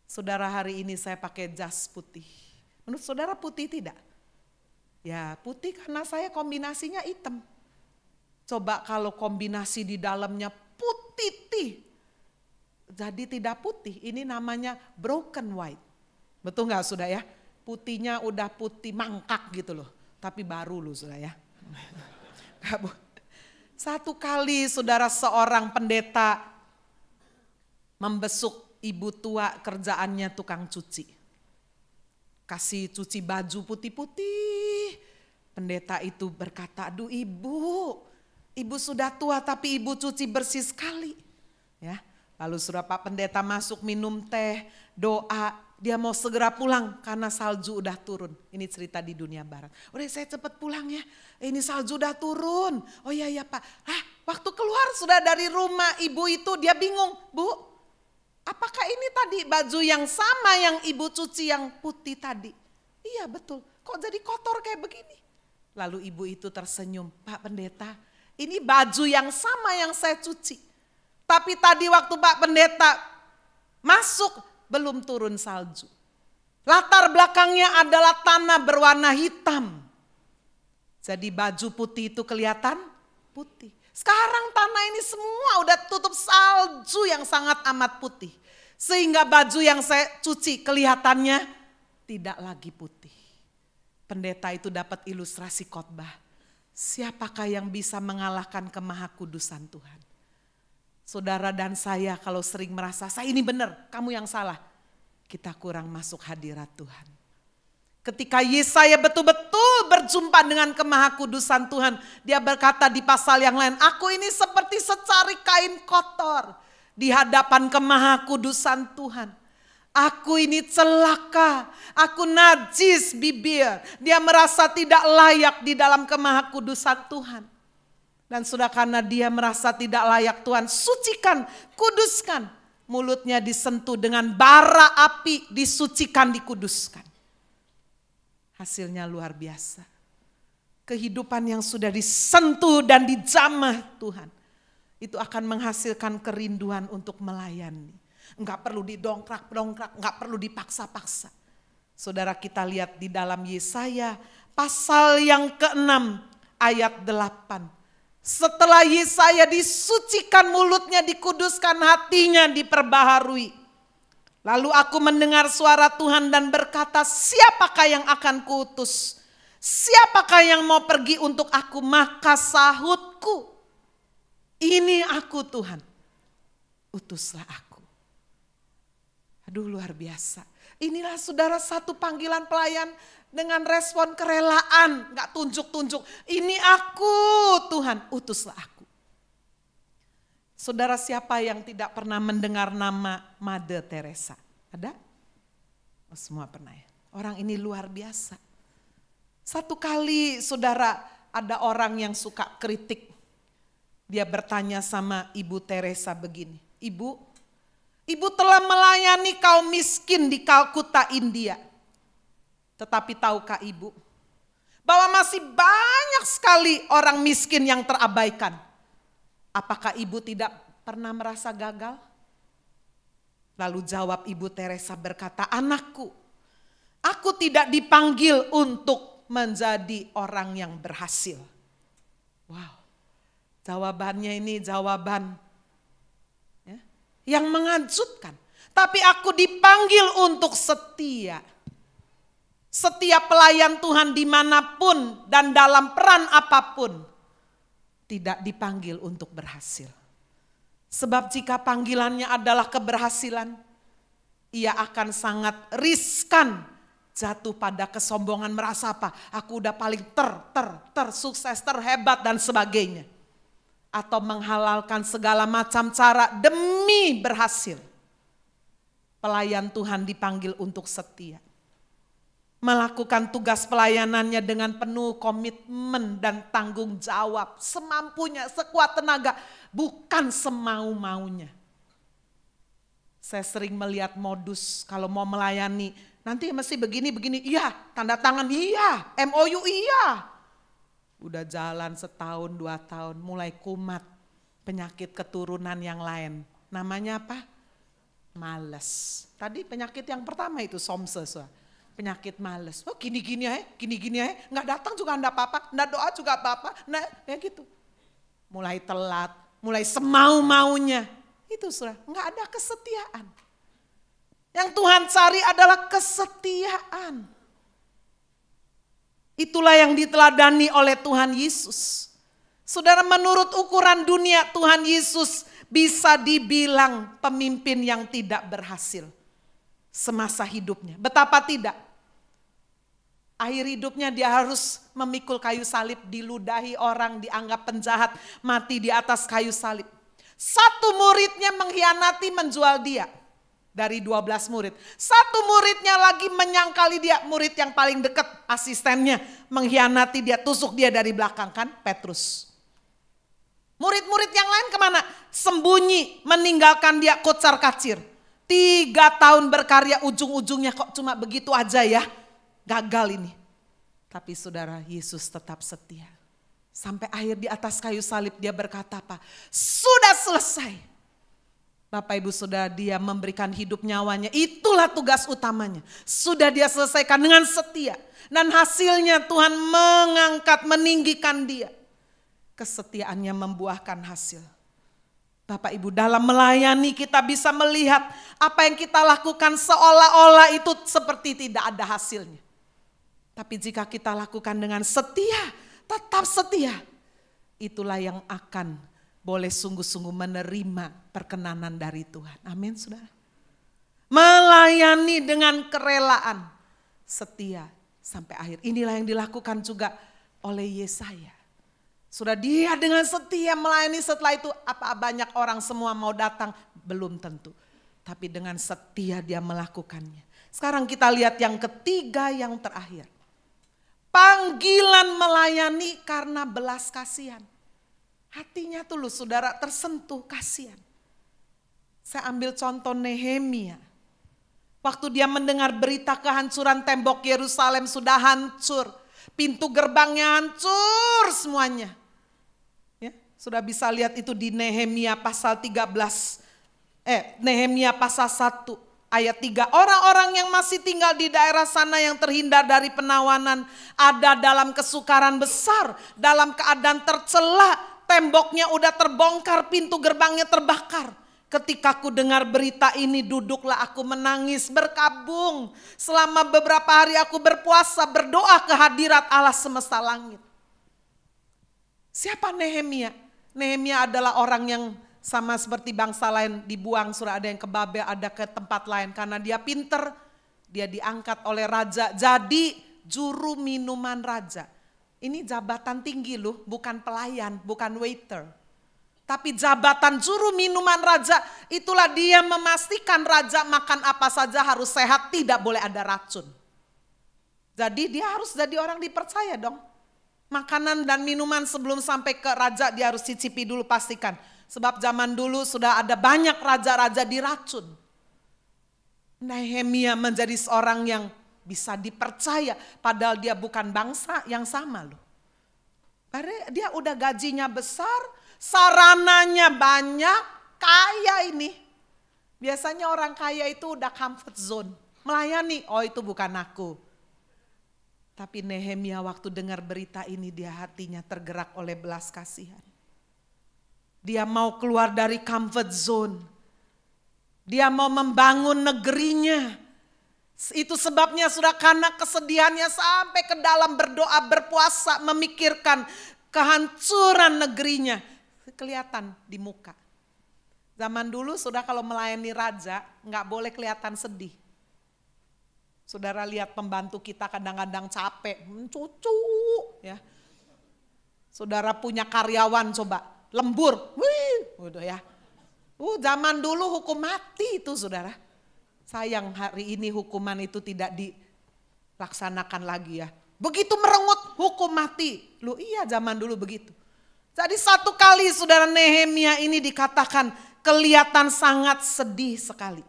Saudara, hari ini saya pakai jas putih. Menurut saudara putih tidak? Ya putih karena saya kombinasinya hitam. Coba kalau kombinasi di dalamnya putih, jadi tidak putih, ini namanya broken white. Betul gak sudah ya? Putihnya udah putih mangkak gitu loh, tapi baru loh sudah ya. Satu kali saudara seorang pendeta membesuk ibu tua kerjaannya tukang cuci. Kasih cuci baju putih-putih. Pendeta itu berkata, aduh ibu sudah tua tapi ibu cuci bersih sekali. Ya, lalu sudah Pak Pendeta masuk minum teh, doa, dia mau segera pulang karena salju udah turun. Ini cerita di dunia barat. Udah saya cepat pulang ya, ini salju udah turun. Oh iya Pak, waktu keluar sudah dari rumah ibu itu dia bingung, Bu, apakah ini tadi baju yang sama yang ibu cuci yang putih tadi? Iya betul, kok jadi kotor kayak begini? Lalu ibu itu tersenyum, Pak Pendeta, ini baju yang sama yang saya cuci. Tapi tadi waktu Pak Pendeta masuk belum turun salju. Latar belakangnya adalah tanah berwarna hitam. Jadi baju putih itu kelihatan putih. Sekarang tanah ini semua udah tutup salju yang sangat amat putih. Sehingga baju yang saya cuci kelihatannya tidak lagi putih. Pendeta itu dapat ilustrasi khotbah. Siapakah yang bisa mengalahkan kemahakudusan Tuhan? Saudara dan saya kalau sering merasa saya ini benar, kamu yang salah. Kita kurang masuk hadirat Tuhan. Ketika Yesaya betul-betul berjumpa dengan kemahakudusan Tuhan. Dia berkata di pasal yang lain, aku ini seperti secari kain kotor di hadapan kemahakudusan Tuhan. Aku ini celaka, aku najis bibir. Dia merasa tidak layak di dalam kemahakudusan Tuhan. Dan sudah karena dia merasa tidak layak Tuhan, sucikan, kuduskan. Mulutnya disentuh dengan bara api, disucikan, dikuduskan. Hasilnya luar biasa. Kehidupan yang sudah disentuh dan dijamah Tuhan. Itu akan menghasilkan kerinduan untuk melayani. Enggak perlu didongkrak-dongkrak, enggak perlu dipaksa-paksa. Saudara kita lihat di dalam Yesaya pasal yang ke-6 ayat 8. Setelah Yesaya disucikan, mulutnya dikuduskan, hatinya diperbaharui. Lalu aku mendengar suara Tuhan dan berkata, siapakah yang akan kuutus? Siapakah yang mau pergi untuk aku? Maka sahutku, ini aku Tuhan, utuslah aku. Aduh luar biasa. Inilah saudara satu panggilan pelayan dengan respon kerelaan, gak tunjuk-tunjuk. Ini aku Tuhan, utuslah aku. Saudara siapa yang tidak pernah mendengar nama Mother Teresa? Ada? Oh, semua pernah ya. Orang ini luar biasa. Satu kali saudara ada orang yang suka kritik. Dia bertanya sama Ibu Teresa begini. Ibu telah melayani kaum miskin di Kalkuta, India. Tetapi tahukah ibu bahwa masih banyak sekali orang miskin yang terabaikan? Apakah ibu tidak pernah merasa gagal? Lalu jawab Ibu Teresa berkata, anakku, aku tidak dipanggil untuk menjadi orang yang berhasil. Wow, jawabannya ini jawaban ya, yang mengejutkan. Tapi aku dipanggil untuk setia. Setiap pelayan Tuhan dimanapun dan dalam peran apapun tidak dipanggil untuk berhasil. Sebab jika panggilannya adalah keberhasilan, ia akan sangat riskan jatuh pada kesombongan, merasa apa? Aku udah paling sukses, terhebat dan sebagainya. Atau menghalalkan segala macam cara demi berhasil. Pelayan Tuhan dipanggil untuk setia. Melakukan tugas pelayanannya dengan penuh komitmen dan tanggung jawab. Semampunya, sekuat tenaga, bukan semau-maunya. Saya sering melihat modus kalau mau melayani, nanti mesti begini-begini, iya, tanda tangan, iya, MOU, iya. Udah jalan setahun, 2 tahun, mulai kumat, penyakit keturunan yang lain. Namanya apa? Males. Tadi penyakit yang pertama itu somses. Penyakit males. Oh gini-gini aja, nggak datang juga enggak apa-apa, enggak doa juga apa-apa, nah ya gitu. Mulai telat, mulai semau-maunya. Itu sudah, nggak ada kesetiaan. Yang Tuhan cari adalah kesetiaan. Itulah yang diteladani oleh Tuhan Yesus. Saudara, menurut ukuran dunia Tuhan Yesus bisa dibilang pemimpin yang tidak berhasil semasa hidupnya. Betapa tidak. Akhir hidupnya dia harus memikul kayu salib, diludahi orang, dianggap penjahat, mati di atas kayu salib. Satu muridnya mengkhianati, menjual dia dari 12 murid. Satu muridnya lagi menyangkali dia, murid yang paling dekat, asistennya mengkhianati dia, tusuk dia dari belakang, kan Petrus. Murid-murid yang lain kemana? Sembunyi, meninggalkan dia kocar kacir. 3 tahun berkarya, ujung-ujungnya kok cuma begitu aja ya. Gagal ini. Tapi saudara, Yesus tetap setia. Sampai akhir di atas kayu salib dia berkata apa? Sudah selesai. Bapak ibu saudara, dia memberikan hidup nyawanya. Itulah tugas utamanya. Sudah dia selesaikan dengan setia. Dan hasilnya Tuhan mengangkat, meninggikan dia. Kesetiaannya membuahkan hasil. Bapak ibu, dalam melayani kita bisa melihat apa yang kita lakukan seolah-olah itu seperti tidak ada hasilnya. Tapi jika kita lakukan dengan setia, tetap setia, itulah yang akan boleh sungguh-sungguh menerima perkenanan dari Tuhan. Amin saudara. Melayani dengan kerelaan, setia sampai akhir. Inilah yang dilakukan juga oleh Yesaya. Sudah dia dengan setia melayani, setelah itu apa banyak orang semua mau datang? Belum tentu. Tapi dengan setia dia melakukannya. Sekarang kita lihat yang ketiga, yang terakhir. Panggilan melayani karena belas kasihan. Hatinya tuh loh saudara tersentuh kasihan. Saya ambil contoh Nehemia. Waktu dia mendengar berita kehancuran tembok Yerusalem sudah hancur. Pintu gerbangnya hancur semuanya. Ya, sudah bisa lihat itu di Nehemia pasal 13. Nehemia pasal 1. Ayat 3, orang-orang yang masih tinggal di daerah sana yang terhindar dari penawanan ada dalam kesukaran besar, dalam keadaan tercela, temboknya udah terbongkar, pintu gerbangnya terbakar. Ketika aku dengar berita ini, duduklah aku menangis, berkabung. Selama beberapa hari aku berpuasa, berdoa ke hadirat Allah semesta langit. Siapa Nehemia? Nehemia adalah orang yang sama seperti bangsa lain dibuang, surah ada yang ke Babel, ada ke tempat lain. Karena dia pinter, dia diangkat oleh raja jadi juru minuman raja. Ini jabatan tinggi loh, bukan pelayan, bukan waiter. Tapi jabatan juru minuman raja, itulah dia memastikan raja makan apa saja harus sehat, tidak boleh ada racun. Jadi dia harus jadi orang dipercaya dong. Makanan dan minuman sebelum sampai ke raja dia harus cicipi dulu, pastikan. Sebab zaman dulu sudah ada banyak raja-raja diracun. Nehemia menjadi seorang yang bisa dipercaya. Padahal dia bukan bangsa yang sama loh. Karena dia udah gajinya besar, sarananya banyak, kaya ini. Biasanya orang kaya itu udah comfort zone. Melayani, oh itu bukan aku. Tapi Nehemia waktu dengar berita ini dia hatinya tergerak oleh belas kasihan. Dia mau keluar dari comfort zone. Dia mau membangun negerinya. Itu sebabnya sudah karena kesedihannya sampai ke dalam berdoa, berpuasa, memikirkan kehancuran negerinya. Kelihatan di muka. Zaman dulu sudah kalau melayani raja nggak boleh kelihatan sedih. Saudara lihat pembantu kita kadang-kadang capek, cucu ya. Saudara punya karyawan coba. Lembur, udah ya. Zaman dulu hukum mati itu saudara. Sayang hari ini hukuman itu tidak dilaksanakan lagi ya. Begitu merengut hukum mati. Loh iya zaman dulu begitu. Jadi satu kali saudara Nehemia ini dikatakan kelihatan sangat sedih sekali.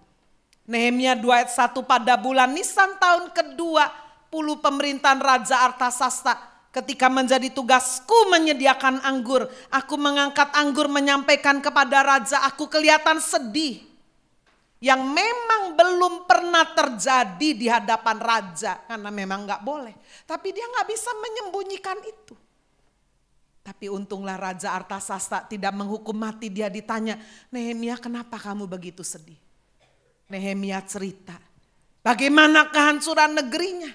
Nehemia 2 ayat 1 pada bulan Nisan tahun ke-20 pemerintahan Raja Artasasta. Ketika menjadi tugasku menyediakan anggur, aku mengangkat anggur menyampaikan kepada raja, aku kelihatan sedih. Yang memang belum pernah terjadi di hadapan raja, karena memang gak boleh. Tapi dia gak bisa menyembunyikan itu. Tapi untunglah Raja Artasasta tidak menghukum mati, dia ditanya, Nehemia kenapa kamu begitu sedih? Nehemia cerita, bagaimana kehancuran negerinya.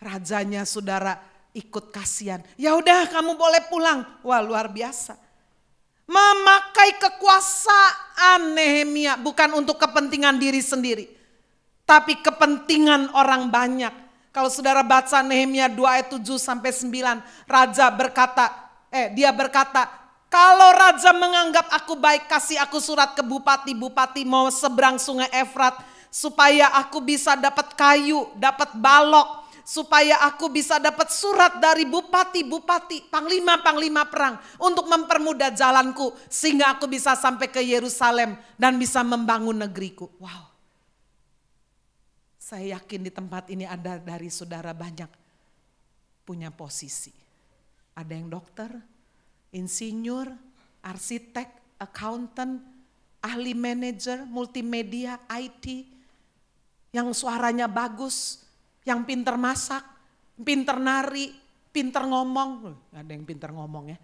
Rajanya saudara ikut kasihan. Ya udah kamu boleh pulang. Wah luar biasa. Memakai kekuasaan Nehemia bukan untuk kepentingan diri sendiri, tapi kepentingan orang banyak. Kalau saudara baca Nehemia 2 ayat 7 sampai 9, dia berkata, kalau raja menganggap aku baik, kasih aku surat ke bupati mau seberang sungai Efrat, supaya aku bisa dapat kayu, dapat balok, supaya aku bisa dapat surat dari bupati, panglima perang untuk mempermudah jalanku sehingga aku bisa sampai ke Yerusalem dan bisa membangun negeriku. Wow. Saya yakin di tempat ini ada dari saudara banyak punya posisi. Ada yang dokter, insinyur, arsitek, accountant, ahli manajer, multimedia, IT, yang suaranya bagus, yang pinter masak, pinter nari, pinter ngomong. Ada yang pinter ngomong ya.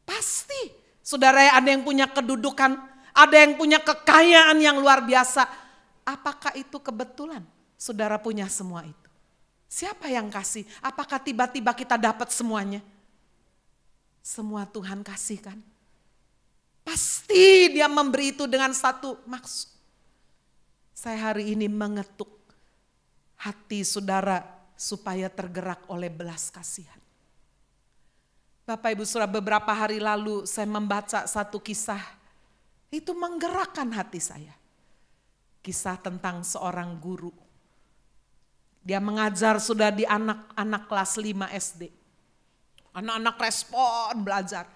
Pasti saudara ada yang punya kedudukan, ada yang punya kekayaan yang luar biasa. Apakah itu kebetulan saudara punya semua itu? Siapa yang kasih? Apakah tiba-tiba kita dapat semuanya? Semua Tuhan kasih kan? Pasti dia memberi itu dengan satu maksud. Saya hari ini mengetuk hati saudara supaya tergerak oleh belas kasihan. Bapak Ibu Saudara, beberapa hari lalu saya membaca satu kisah. Itu menggerakkan hati saya. Kisah tentang seorang guru. Dia mengajar sudah di anak-anak kelas 5 SD. Anak-anak respon belajar.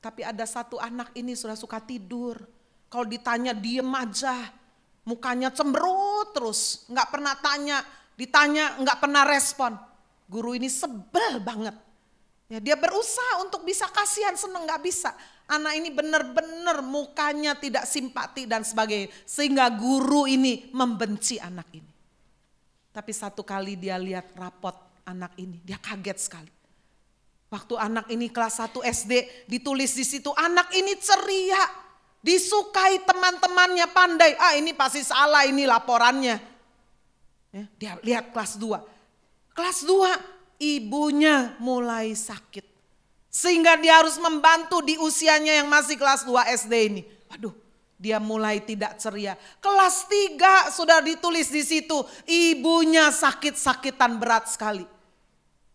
Tapi ada satu anak ini sudah suka tidur. Kalau ditanya diem aja. Mukanya cemberut terus. Gak pernah tanya. Ditanya gak pernah respon. Guru ini sebel banget. Ya, dia berusaha untuk bisa kasihan, seneng gak bisa. Anak ini benar-benar mukanya tidak simpati dan sebagainya. Sehingga guru ini membenci anak ini. Tapi satu kali dia lihat rapot anak ini, dia kaget sekali. Waktu anak ini kelas 1 SD ditulis di situ, anak ini ceria, disukai teman-temannya, pandai. Ini pasti salah ini laporannya. Ya, dia lihat kelas 2. Kelas 2 ibunya mulai sakit. Sehingga dia harus membantu di usianya yang masih kelas 2 SD ini. Waduh, dia mulai tidak ceria. Kelas 3 sudah ditulis di situ, ibunya sakit-sakitan berat sekali.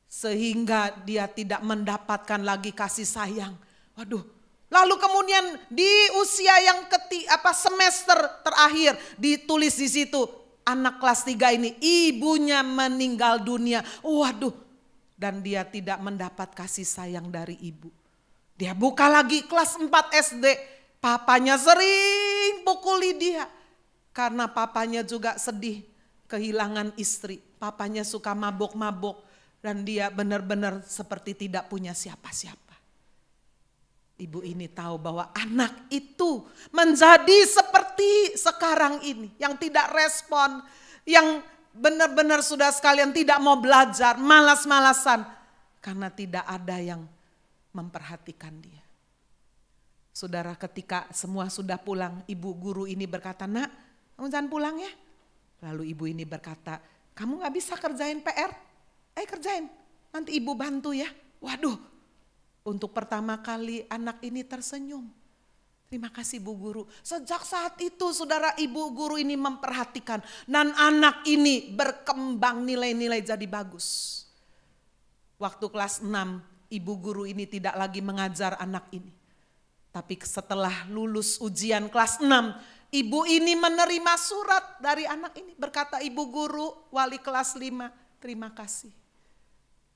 Sehingga dia tidak mendapatkan lagi kasih sayang. Waduh. Lalu kemudian di usia yang semester terakhir ditulis di situ, anak kelas 3 ini ibunya meninggal dunia. Waduh. Dan dia tidak mendapat kasih sayang dari ibu. Dia buka lagi kelas 4 SD. Papanya sering pukuli dia. Karena papanya juga sedih kehilangan istri. Papanya suka mabok-mabok. Dan dia benar-benar seperti tidak punya siapa-siapa. Ibu ini tahu bahwa anak itu menjadi seperti sekarang ini. Yang tidak respon, yang benar-benar sudah sekalian tidak mau belajar, malas-malasan. Karena tidak ada yang memperhatikan dia. Saudara, ketika semua sudah pulang, ibu guru ini berkata, nak, kamu jangan pulang ya. Lalu ibu ini berkata, kamu gak bisa kerjain PR? Kerjain, nanti ibu bantu ya. Waduh, untuk pertama kali anak ini tersenyum. Terima kasih Bu Guru. Sejak saat itu saudara, ibu guru ini memperhatikan. Dan anak ini berkembang nilai-nilai jadi bagus. Waktu kelas 6 ibu guru ini tidak lagi mengajar anak ini. Tapi setelah lulus ujian kelas 6, ibu ini menerima surat dari anak ini. Berkata, ibu guru wali kelas 5, terima kasih.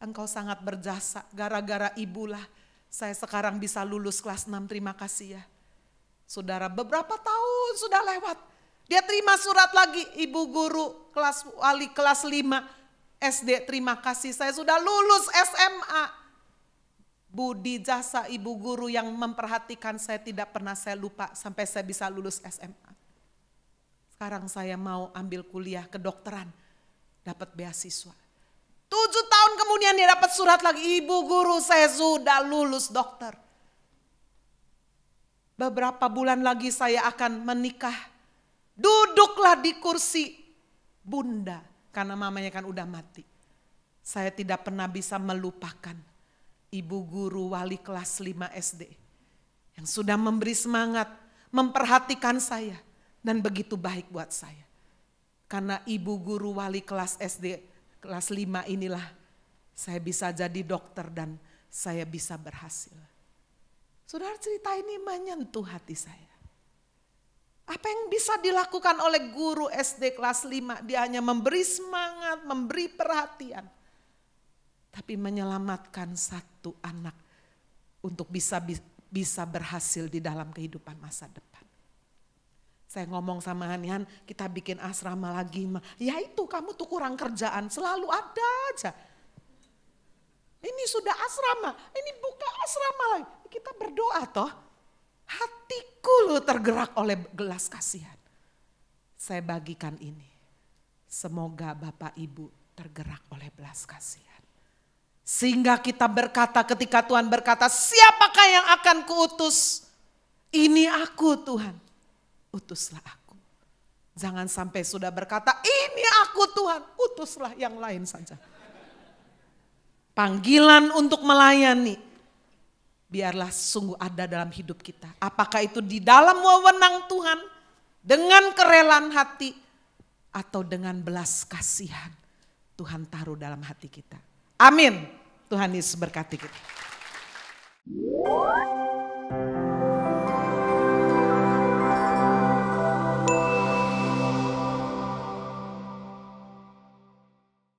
Engkau sangat berjasa, gara-gara ibulah saya sekarang bisa lulus kelas 6, terima kasih ya. Saudara, beberapa tahun sudah lewat. Dia terima surat lagi, ibu guru wali kelas 5 SD, terima kasih saya sudah lulus SMA. Budi jasa ibu guru yang memperhatikan saya tidak pernah saya lupa sampai saya bisa lulus SMA. Sekarang saya mau ambil kuliah kedokteran, dapat beasiswa. 7 tahun kemudian dia dapat surat lagi, ibu guru saya sudah lulus dokter. Beberapa bulan lagi saya akan menikah. Duduklah di kursi bunda, karena mamanya kan udah mati. Saya tidak pernah bisa melupakan ibu guru wali kelas 5 SD yang sudah memberi semangat, memperhatikan saya, dan begitu baik buat saya. Karena ibu guru wali kelas SD kelas 5 inilah saya bisa jadi dokter dan saya bisa berhasil. Saudara, cerita ini menyentuh hati saya. Apa yang bisa dilakukan oleh guru SD kelas 5? Dia hanya memberi semangat, memberi perhatian. Tapi menyelamatkan satu anak untuk bisa berhasil di dalam kehidupan masa depan. Saya ngomong sama Hanian, kita bikin asrama lagi. Ya itu, kamu tuh kurang kerjaan, selalu ada aja. Ini sudah asrama, ini buka asrama lagi. Kita berdoa toh. Hatiku lu tergerak oleh gelas kasihan. Saya bagikan ini. Semoga Bapak Ibu tergerak oleh belas kasihan. Sehingga kita berkata ketika Tuhan berkata, siapakah yang akan kuutus? Ini aku Tuhan, utuslah aku. Jangan sampai sudah berkata, ini aku Tuhan, utuslah yang lain saja. Panggilan untuk melayani. Biarlah sungguh ada dalam hidup kita. Apakah itu di dalam wewenang Tuhan, dengan kerelaan hati, atau dengan belas kasihan Tuhan taruh dalam hati kita. Amin. Tuhan Yesus berkati kita.